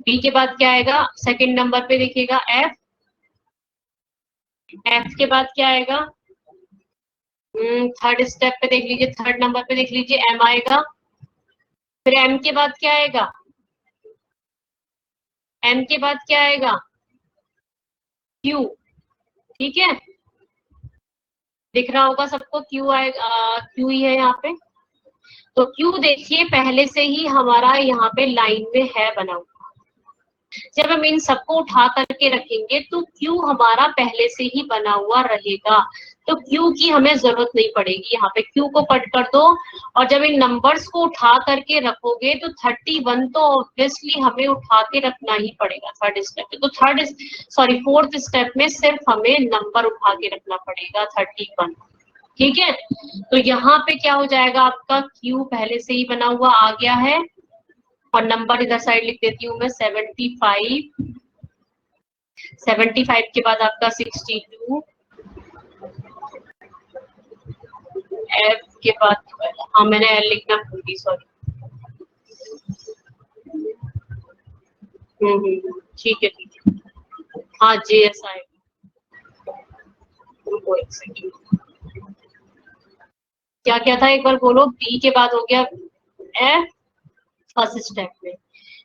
बी के बाद क्या आएगा, सेकंड नंबर पे देखिएगा एफ, एफ के बाद क्या आएगा, थर्ड स्टेप पे देख लीजिए, थर्ड नंबर पे देख लीजिए एम आएगा, फिर एम के बाद क्या आएगा, एम के बाद क्या आएगा, क्यू। ठीक है, दिख रहा होगा सबको, क्यू आएगा, क्यू ही है यहाँ पे। तो क्यू देखिए पहले से ही हमारा यहाँ पे लाइन में है बना हुआ। जब हम इन सबको उठा करके रखेंगे तो क्यू हमारा पहले से ही बना हुआ रहेगा, तो क्यू की हमें जरूरत नहीं पड़ेगी। यहाँ पे क्यू को कट कर दो, और जब इन नंबर्स को उठा करके रखोगे तो 31 तो ऑब्वियसली हमें उठा के रखना ही पड़ेगा थर्ड स्टेप में। तो फोर्थ स्टेप में सिर्फ हमें नंबर उठा के रखना पड़ेगा 31। ठीक है, तो यहाँ पे क्या हो जाएगा, आपका क्यू पहले से ही बना हुआ आ गया है, और नंबर इधर साइड लिख देती हूँ मैं 75। 75 के बाद आपका 62, एफ के बाद, हाँ मैंने एल लिखना भूल गई, सॉरी। ठीक है ठीक है, हाँ जे एस आएगा। रुको एक सेकंड, क्या क्या था एक बार बोलो। बी के बाद हो गया एफ फर्स्ट स्टेप में,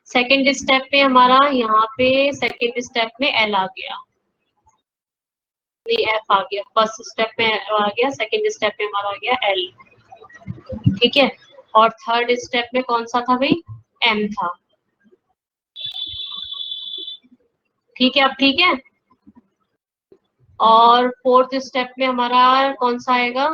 सेकंड स्टेप में हमारा यहाँ पे सेकंड स्टेप में एल आ गया, एफ आ गया, फर्स्ट स्टेप में आ गया, सेकंड स्टेप में हमारा आ गया एल। ठीक है, और थर्ड स्टेप में कौन सा था भाई, एम था। ठीक है, अब ठीक है। और फोर्थ स्टेप में हमारा कौन सा आएगा,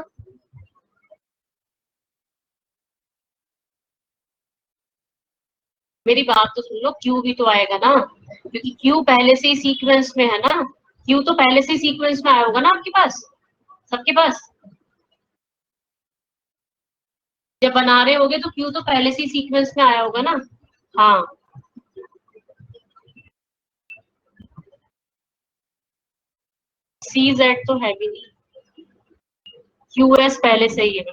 मेरी बात तो सुन लो, क्यू भी तो आएगा ना, क्योंकि क्यू पहले से ही सीक्वेंस में है ना, क्यू तो पहले से ही सीक्वेंस में आया होगा ना आपके पास, सबके पास। जब बना रहे होगे तो क्यू तो पहले से ही सीक्वेंस में आया होगा ना। हाँ, सी जेड तो है भी नहीं, क्यू एस पहले से ही है,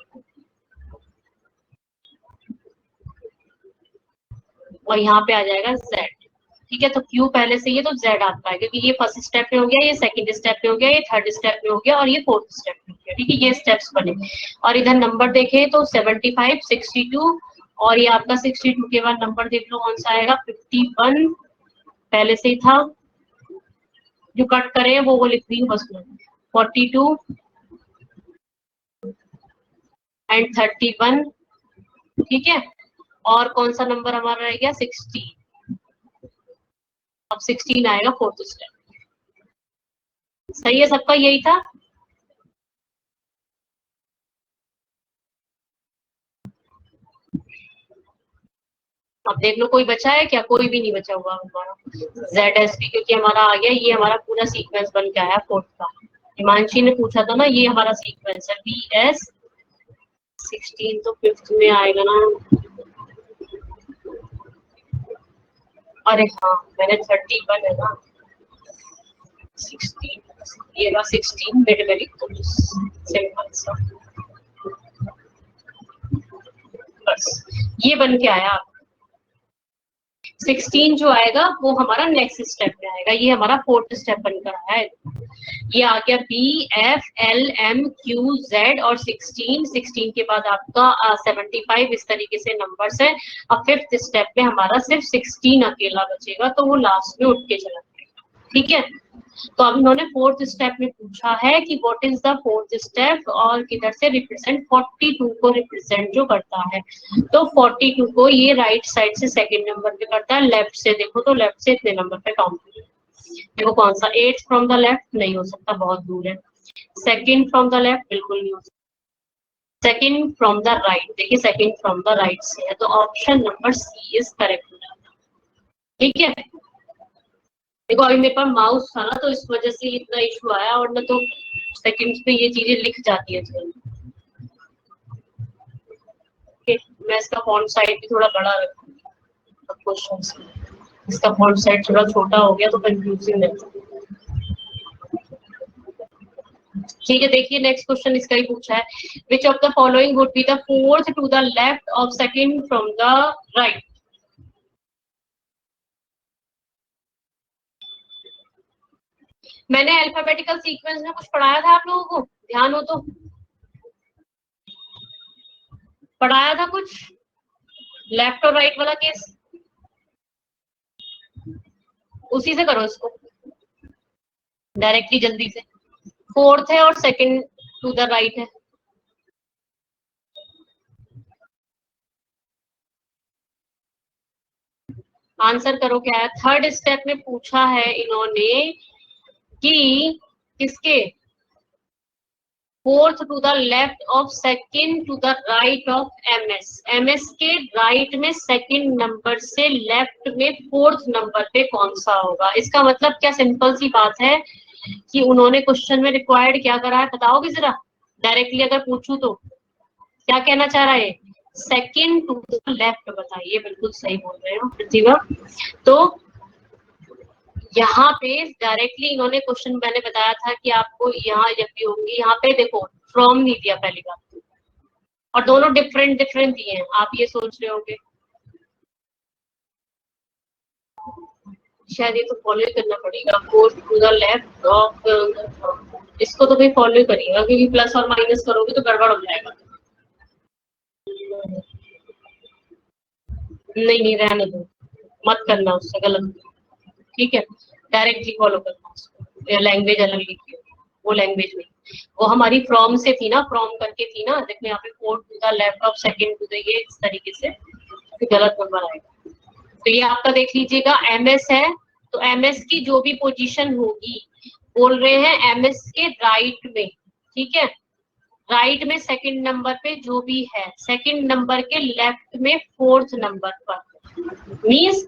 और यहाँ पे आ जाएगा जेड। ठीक है, तो क्यू पहले से ही है तो जेड आता है, क्योंकि ये फर्स्ट स्टेप में हो गया, ये सेकंड स्टेप में हो गया, ये थर्ड स्टेप में हो गया, और ये फोर्थ स्टेप में हो गया। ठीक है, ये स्टेप्स बने। और इधर नंबर देखें तो 75, 62, और ये आपका 62 के बाद नंबर देख लो कौन सा आएगा, 51 पहले से ही था। जो कट करे वो लिख दी बस में, 42 एंड 31। ठीक है, और कौन सा नंबर हमारा रह गया, 16। अब 16 आएगा फोर्थ स्टेप। सही है सबका, यही था। अब देख लो कोई बचा है क्या, कोई भी नहीं बचा हुआ हमारा। जेड एस पी क्योंकि हमारा आ गया, ये हमारा पूरा सीक्वेंस बन के आया फोर्थ का। हिमांशी ने पूछा था ना, ये हमारा सीक्वेंस है, बी एस 16 तो फिफ्थ में आएगा ना। अरे हाँ, मैंने 31 है ना, 16 ये 16 मिड में लिख दो, सिंपल सा, बस ये बन के आया। 16 जो आएगा वो हमारा नेक्स्ट स्टेप में आएगा, ये हमारा फोर्थ स्टेप बनकर आया है। ये आ गया B F L M Q Z और 16 के बाद आपका 75, इस तरीके से नंबर्स है। अब फिफ्थ स्टेप में हमारा सिर्फ 16 अकेला बचेगा, तो वो लास्ट में उठ के चला जाएगा। ठीक है, तो अब इन्होंने फोर्थ स्टेप में पूछा है कि what is the fourth step, और किधर से रिप्रेजेंट, 42 को रिप्रेजेंट जो करता है। तो 42 को ये राइट साइड से सेकंड नंबर पे करता है, लेफ्ट से देखो तो लेफ्ट से इतने नंबर पे काउंट देखो कौन सा, 8 फ्रॉम द लेफ्ट नहीं हो सकता, बहुत दूर है। सेकंड फ्रॉम द लेफ्ट बिल्कुल नहीं हो सकता। सेकंड फ्रॉम द राइट, देखिए सेकंड फ्रॉम द राइट से है, तो option number C is correct हो जाता है। ठीक है, देखो अभी मेरे पास माउस था ना, तो इस वजह से इतना इशू आया, और ना तो सेकंड्स में ये चीजें लिख जाती है जल्दी। मैं इसका फॉन्ट साइज भी थोड़ा बड़ा रखूंगी क्वेश्चंस में, इसका फॉन्ट साइज थोड़ा छोटा हो गया तो कंफ्यूजिंग लगता है। ठीक है, देखिए नेक्स्ट क्वेश्चन इसका ही पूछा है, which of the following would be the fourth to the left of second from the right. मैंने अल्फाबेटिकल सीक्वेंस में कुछ पढ़ाया था आप लोगों को, ध्यान हो तो पढ़ाया था कुछ, लेफ्ट और राइट वाला केस उसी से करो इसको डायरेक्टली जल्दी से। फोर्थ है और सेकंड टू द राइट है। आंसर करो क्या है। थर्ड स्टेप में पूछा है इन्होंने कि किसके fourth to the left of second to the right of MS. MS के राइट में सेकंड नंबर से लेफ्ट में फोर्थ नंबर पे कौन सा होगा। इसका मतलब क्या सिंपल सी बात है कि उन्होंने क्वेश्चन में रिक्वायर्ड क्या करा है बताओगे जरा। डायरेक्टली अगर पूछूं तो क्या कहना चाह रहा है, सेकंड टू द लेफ्ट बताइए। बिल्कुल सही बोल रहे हो प्रतिभा। तो यहाँ पे डायरेक्टली इन्होंने क्वेश्चन मैंने बताया था कि आपको यहाँ जब भी होंगी यहाँ पे देखो फ्रॉम नहीं दिया पहली बात, और दोनों डिफरेंट डिफरेंट दिए हैं। आप ये सोच रहे होंगे शायद ये तो फॉलो करना पड़ेगा fourth to the left of, इसको तो भाई फॉलो करिएगा क्योंकि प्लस और माइनस करोगे तो गड़बड़ हो जाएगा। नहीं नहीं रहने दो, मत करना उससे गलत, ठीक है। डायरेक्टली फॉलो करना उसको, लैंग्वेज अलग लिखी वो लैंग्वेज नहीं। वो हमारी फ्रॉम से थी ना, फ्रॉम करके थी ना। देखो यहाँ पे fourth to the left of second to the, ये इस तरीके से गलत नंबर आएगा। तो ये आपका देख लीजिएगा एमएस है, तो एमएस की जो भी पोजीशन होगी बोल रहे हैं एमएस के राइट में, ठीक है। राइट में सेकंड नंबर पे जो भी है, सेकंड नंबर के लेफ्ट में फोर्थ नंबर पर। मींस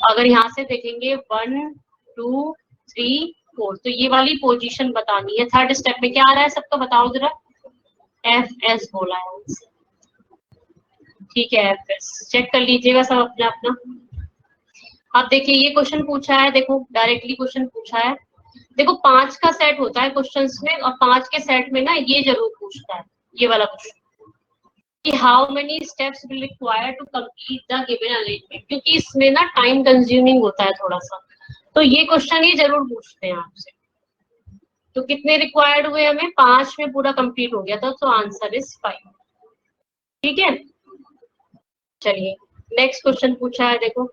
अगर यहाँ से देखेंगे 1 2 3 4, तो ये वाली पोजीशन बतानी है। थर्ड स्टेप में क्या आ रहा है सबको बताओ जरा। एफ एस बोला है उनसे, ठीक है। एफ एस चेक कर लीजिएगा सब अपना अपना। अब देखिए ये क्वेश्चन पूछा है, देखो डायरेक्टली क्वेश्चन पूछा है। देखो 5 का सेट होता है क्वेश्चंस में, और 5 के सेट में ना ये जरूर पूछता है ये वाला क्वेश्चन कि how many steps will require to complete the given arrangement, क्योंकि इसमें ना टाइम कंज्यूमिंग होता है थोड़ा सा। तो ये क्वेश्चन ये जरूर पूछते हैं आपसे। तो कितने रिक्वायर्ड हुए हमें, 5 में पूरा कंप्लीट हो गया था, तो आंसर इज 5, ठीक है। चलिए नेक्स्ट क्वेश्चन पूछा है देखो,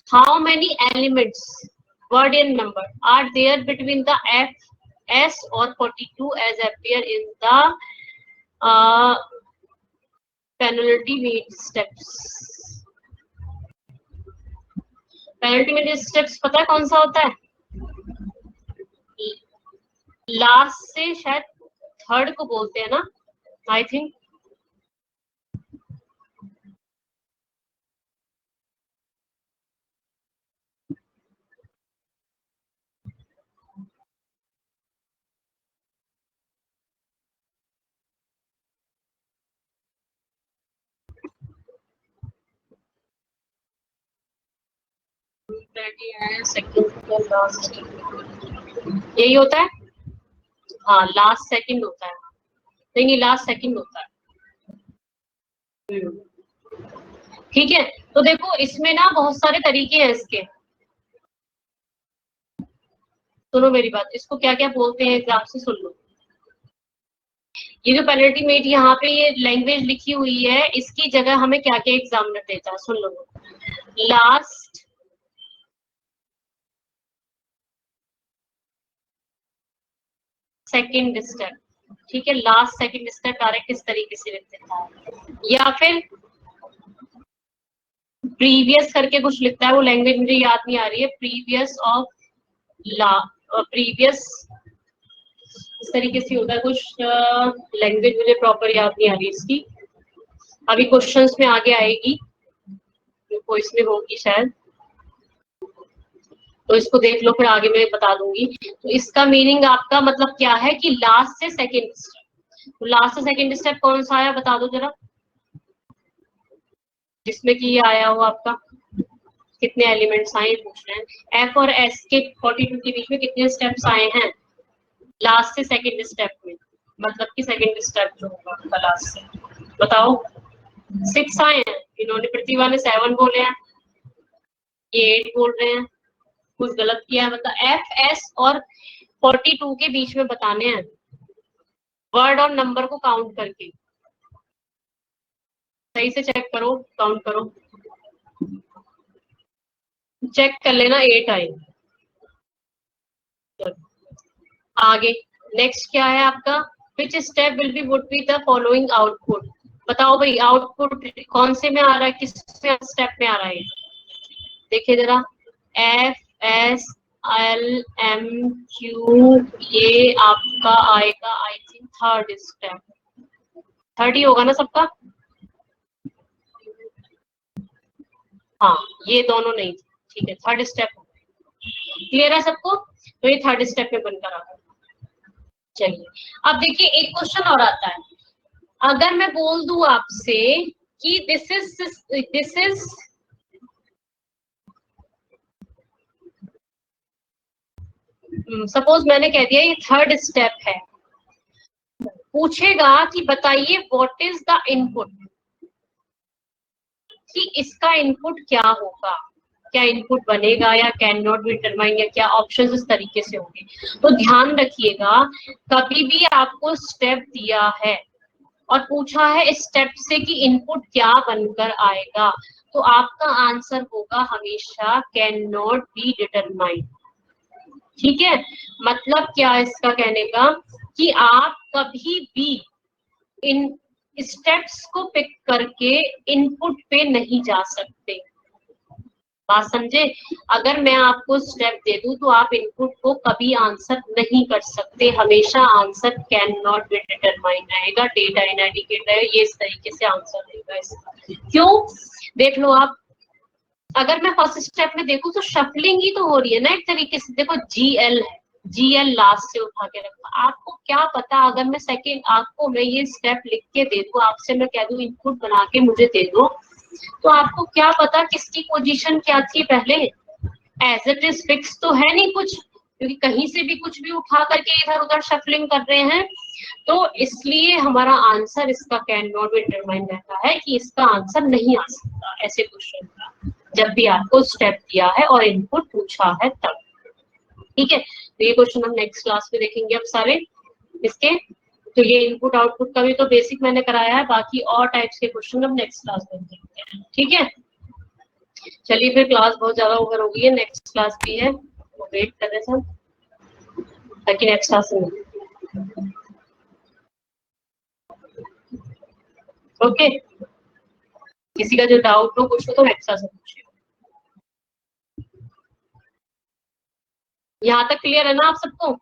how many elements word in number are there between the F S और 42 as appear in the penalty steps. Penalty steps पता है कौन सा होता है, लास्ट से शायद थर्ड को बोलते हैं ना, आई थिंक। यही होता है, हाँ लास्ट सेकंड होता है। नहीं नहीं लास्ट सेकंड होता है, ठीक है। तो देखो इसमें ना बहुत सारे तरीके हैं इसके, सुनो मेरी बात, इसको क्या क्या बोलते हैं एग्जाम से सुन लो। ये जो पेनल्टी मेट यहाँ पे ये लैंग्वेज लिखी हुई है, इसकी जगह हमें क्या क्या एग्जामिनर देता है सुन लो। लास्ट सेकंड स्टेप, ठीक है। लास्ट सेकंड स्टेप डायरेक्ट इस तरीके से लिख देता है, या फिर प्रीवियस करके कुछ लिखता है, वो लैंग्वेज मुझे याद नहीं आ रही है। प्रीवियस ऑफ ला प्रीवियस इस तरीके से होता है कुछ, लैंग्वेज मुझे प्रॉपर याद नहीं आ रही इसकी, अभी क्वेश्चंस में आगे आएगी, वो इसमें होगी शायद, तो इसको देख लो फिर आगे मैं बता दूंगी। तो इसका मीनिंग आपका मतलब क्या है कि लास्ट से सेकंड स्टेप। तो लास्ट से सेकंड स्टेप कौन सा आया बता दो जरा, जिसमें कि ये आया हो आपका, कितने एलिमेंट्स आए पूछ रहे हैं। एफ और एस के 42 के बीच में कितने स्टेप्स आए हैं लास्ट से सेकंड स्टेप में, मतलब कि सेकंड स्टेप जो होगा आपका लास्ट से, बताओ। 6 आए हैं, इन्होंने प्रतिभा ने 7 बोले हैं, ये 8 बोल रहे हैं, कुछ गलत किया है। मतलब एफ एस और 42 के बीच में बताने हैं, वर्ड और नंबर को काउंट करके। सही से चेक करो, काउंट करो। चेक कर लेना 8 आएंगे। आगे नेक्स्ट क्या है आपका, which step will be would be the following output. बताओ भाई आउटपुट कौन से में आ रहा है, किस स्टेप में आ रहा है, देखिए जरा। FSLMQ, ये आपका आएगा I think third step, third ही होगा ना सबका। हाँ ये दोनों नहीं, ठीक है थर्ड स्टेप। क्लियर है सबको, तो ये थर्ड स्टेप में बनकर आता है। चलिए अब देखिए एक क्वेश्चन और आता है, अगर मैं बोल दूं आपसे कि दिस इज सपोज मैंने कह दिया ये थर्ड स्टेप है, पूछेगा कि बताइए व्हाट इज द इनपुट, कि इसका इनपुट क्या होगा, क्या इनपुट बनेगा या कैन नॉट बी डिटरमाइन, या क्या ऑप्शन इस तरीके से होंगे। तो ध्यान रखिएगा कभी भी आपको स्टेप दिया है और पूछा है इस स्टेप से कि इनपुट क्या बनकर आएगा, तो आपका आंसर होगा हमेशा कैन नॉट बी डिटरमाइन। ठीक है, मतलब क्या इसका कहने का, कि आप कभी भी इन स्टेप्स को पिक करके इनपुट पे नहीं जा सकते। बात समझे, अगर मैं आपको स्टेप दे दूं तो आप इनपुट को कभी आंसर नहीं कर सकते, हमेशा answer can not be determine आएगा, डेटा इनएडिक्वेट ये इस तरीके से आंसर देगा इसका। क्यों, देख लो आप, अगर मैं फर्स्ट स्टेप में देखूं तो शफलिंग ही तो हो रही है ना एक तरीके से। देखो GL है, GL लास्ट से उठा के रखा, आपको क्या पता अगर मैं सेकेंड आपको मैं ये स्टेप लिख के दे दूं, आपसे मैं कह दूं इनपुट बना के मुझे दे दो, तो आपको क्या पता किसकी पोजीशन क्या थी पहले। एज इट इज फिक्स तो है नहीं कुछ, क्योंकि कहीं से भी कुछ भी उठा करके इधर उधर शफलिंग कर रहे हैं, तो इसलिए हमारा आंसर इसका कैन नॉट बी डिटरमाइन रहता है कि इसका आंसर नहीं आ सकता ऐसे क्वेश्चन का, जब भी आपको स्टेप दिया है और इनपुट पूछा है तब। ठीक है, तो ये क्वेश्चन हम नेक्स्ट क्लास में देखेंगे अब सारे इसके। तो ये इनपुट आउटपुट का भी तो बेसिक मैंने कराया है, बाकी और टाइप्स के क्वेश्चन हम नेक्स्ट क्लास में देखते हैं। ठीक है, चलिए फिर क्लास बहुत ज्यादा ओवर हो गई है, नेक्स्ट क्लास भी है, तो वेट कर रहे सब ताकि नेक्स्ट क्लास में। ओके, किसी का जो डाउट हो कुछ हो तो नेक्स्ट क्लास में पूछिए। यहाँ तक क्लियर है ना आप सबको?